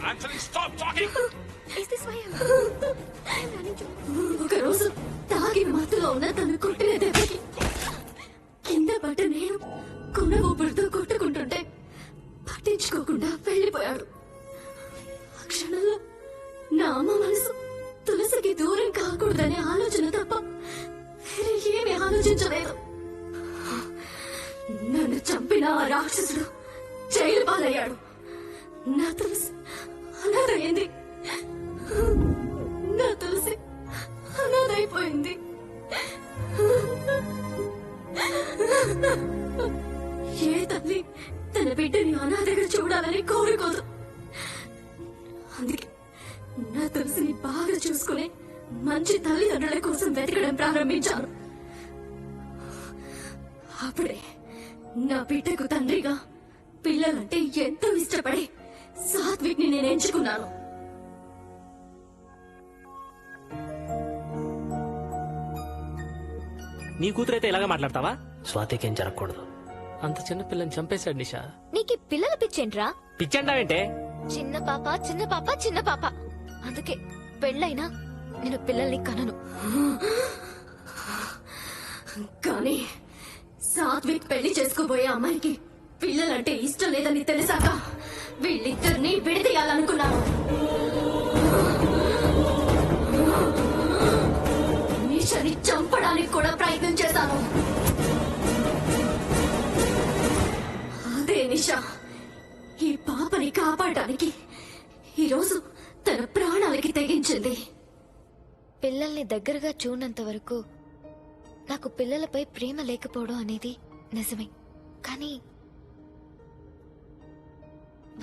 ఒకరోజు తాగి మత్తులో ఉన్న తను కొట్టిన దెబ్బకి కింద పడ్డ నేను కొన్న ఊపిరితో కొట్టుకుంటుంటే పట్టించుకోకుండా వెళ్ళిపోయాడు. ఆ క్షణంలో నా అమ్మ మనసు తులసికి దూరం కాకూడదనే ఆలోచన తప్ప వేరే ఏమీ ఆలోచించలేదు. నన్ను చంపిన ఆ రాక్షసుడు జైలు పాలయ్యాడు. నా తులసి అనాథైంది. నా తులసి అనాథైపోయింది. ఏ తల్లి తన బిడ్డని అనాథగా చూడాలని కోరుకోదు. అందుకే నా తులసిని బాగా చూసుకునే మంచి తల్లిదండ్రుల కోసం వెతకడం ప్రారంభించాను. అప్పుడే నా బిడ్డకు తండ్రిగా పిల్లలంటే ఎంతో ఇష్టపడే సాత్విక్ ని నేను ఎంచుకున్నాను. నీ కూతురైతే ఇలాగా మాట్లాడతావా? స్వాతికేం జరగకూడదు. అంత చిన్న పిల్లని చంపేశాడు నిషా. నీకు ఈ పిల్లల పిచ్చేంట్రా? పిచ్చంటావేంటే? చిన్న పాప చిన్న పాప చిన్న పాప. అందుకే పెళ్ళైనా నేను పిల్లల్ని కనను. కానీ సాత్విక్ పెళ్లి చేసుకోబోయే అమ్మాయికి పిల్లలంటే ఇష్టం లేదని తెలిసాక వీళ్ళిద్దరిని విడదీయాలనుకున్నాను. నిషాని చంపడానికి కూడా ప్రయత్నం చేశాను. అదే నిషా ఈ పాపని కాపాడడానికి ఈరోజు తన ప్రాణాలకి తెగించింది. పిల్లల్ని దగ్గరగా చూడనంత వరకు నాకు పిల్లలపై ప్రేమ లేకపోవడం అనేది నిజమే. కానీ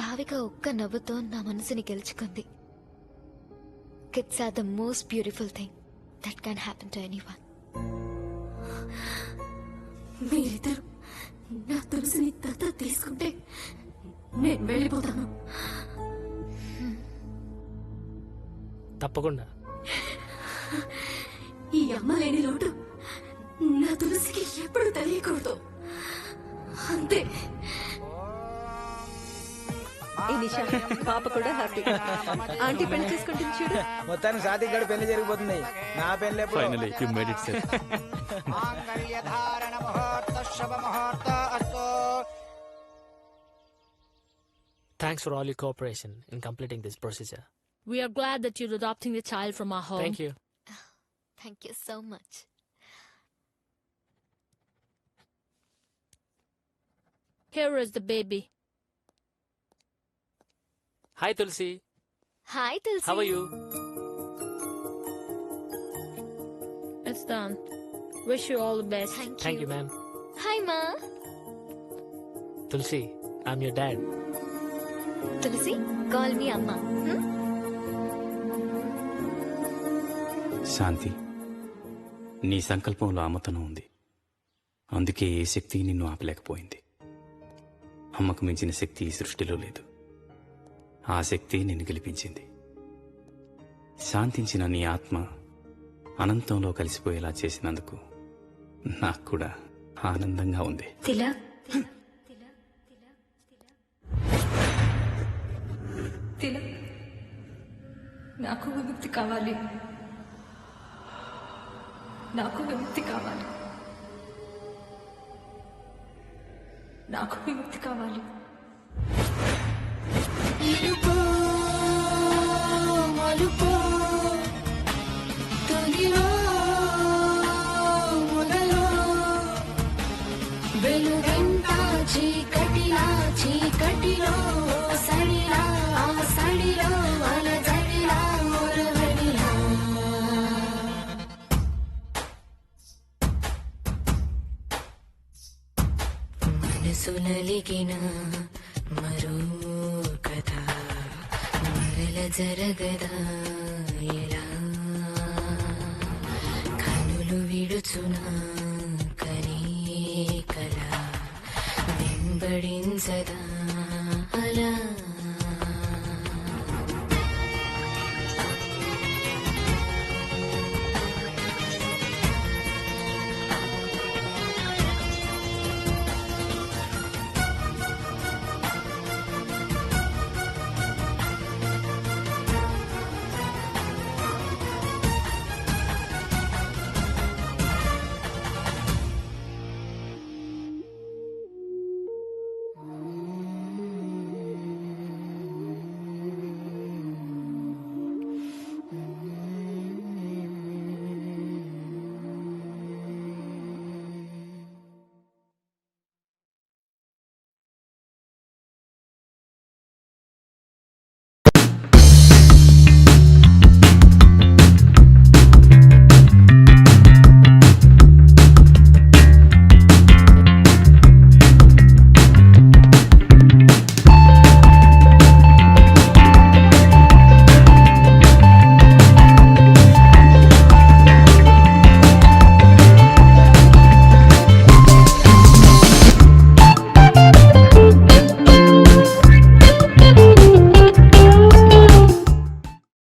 భావిక ఒక్క నవ్వుతో నా మనసుని గెలుచుకుంది. Kids are the most beautiful thing that can happen to anyone. మీరిద్దరు నా తులసిని దత్తత తీసుకుంటే నేను వెళ్ళిపోతాను. తప్పకుండా. ఈ అమ్మ లేని లోటు నా తులసికి ఎప్పుడు తెలియకూడదు. అంతే. ఏ నిషా, పాప కూడా హ్యాపీ. ఆంటీ పెళ్లి చేసుకుంటుంది చూడు. మొత్తానికి సాత్విక్ గడి పెళ్లి జరిగిపోతుంది. నా పెళ్లి ఎప్పుడు? Finally you made it safe. Thanks for all your cooperation in completing this procedure. We are glad that you're adopting the child from our home. Thank you. Thank you so much. Here is the baby. Hi Tulsi. Hi Tulsi. How are you? It's done. Wish you all the best. Thank you, ma'am. Hi Ma. Tulsi, I'm your dad. Tulsi, call me Amma. శాంతి, నీ సంకల్పంలో అమ్మతనం ఉంది. అందుకే ఏ శక్తి నిన్ను ఆపలేకపోయింది. అమ్మకు మించిన శక్తి ఈ సృష్టిలో లేదు. ఆ శక్తి నిన్ను గెలిపించింది. శాంతించిన నీ ఆత్మ అనంతంలో కలిసిపోయేలా చేసినందుకు నాకు కూడా ఆనందంగా ఉంది. తిలక్, తిలక్, నాకు విముక్తి కావాలి. నాకు విముక్తి కావాలి. నాకు విముక్తి కావాలి. మలుపో మలుపో తొలిలో మొదలో వెలుగంట చీకటిలా చీకటిలో సడిలా ఆ సడిలో అలజడిలా మొరవడిలా మనసునలిగిన మరో కథ మరల జరగదా ఎలా కనులు విడుచునా సదా అలా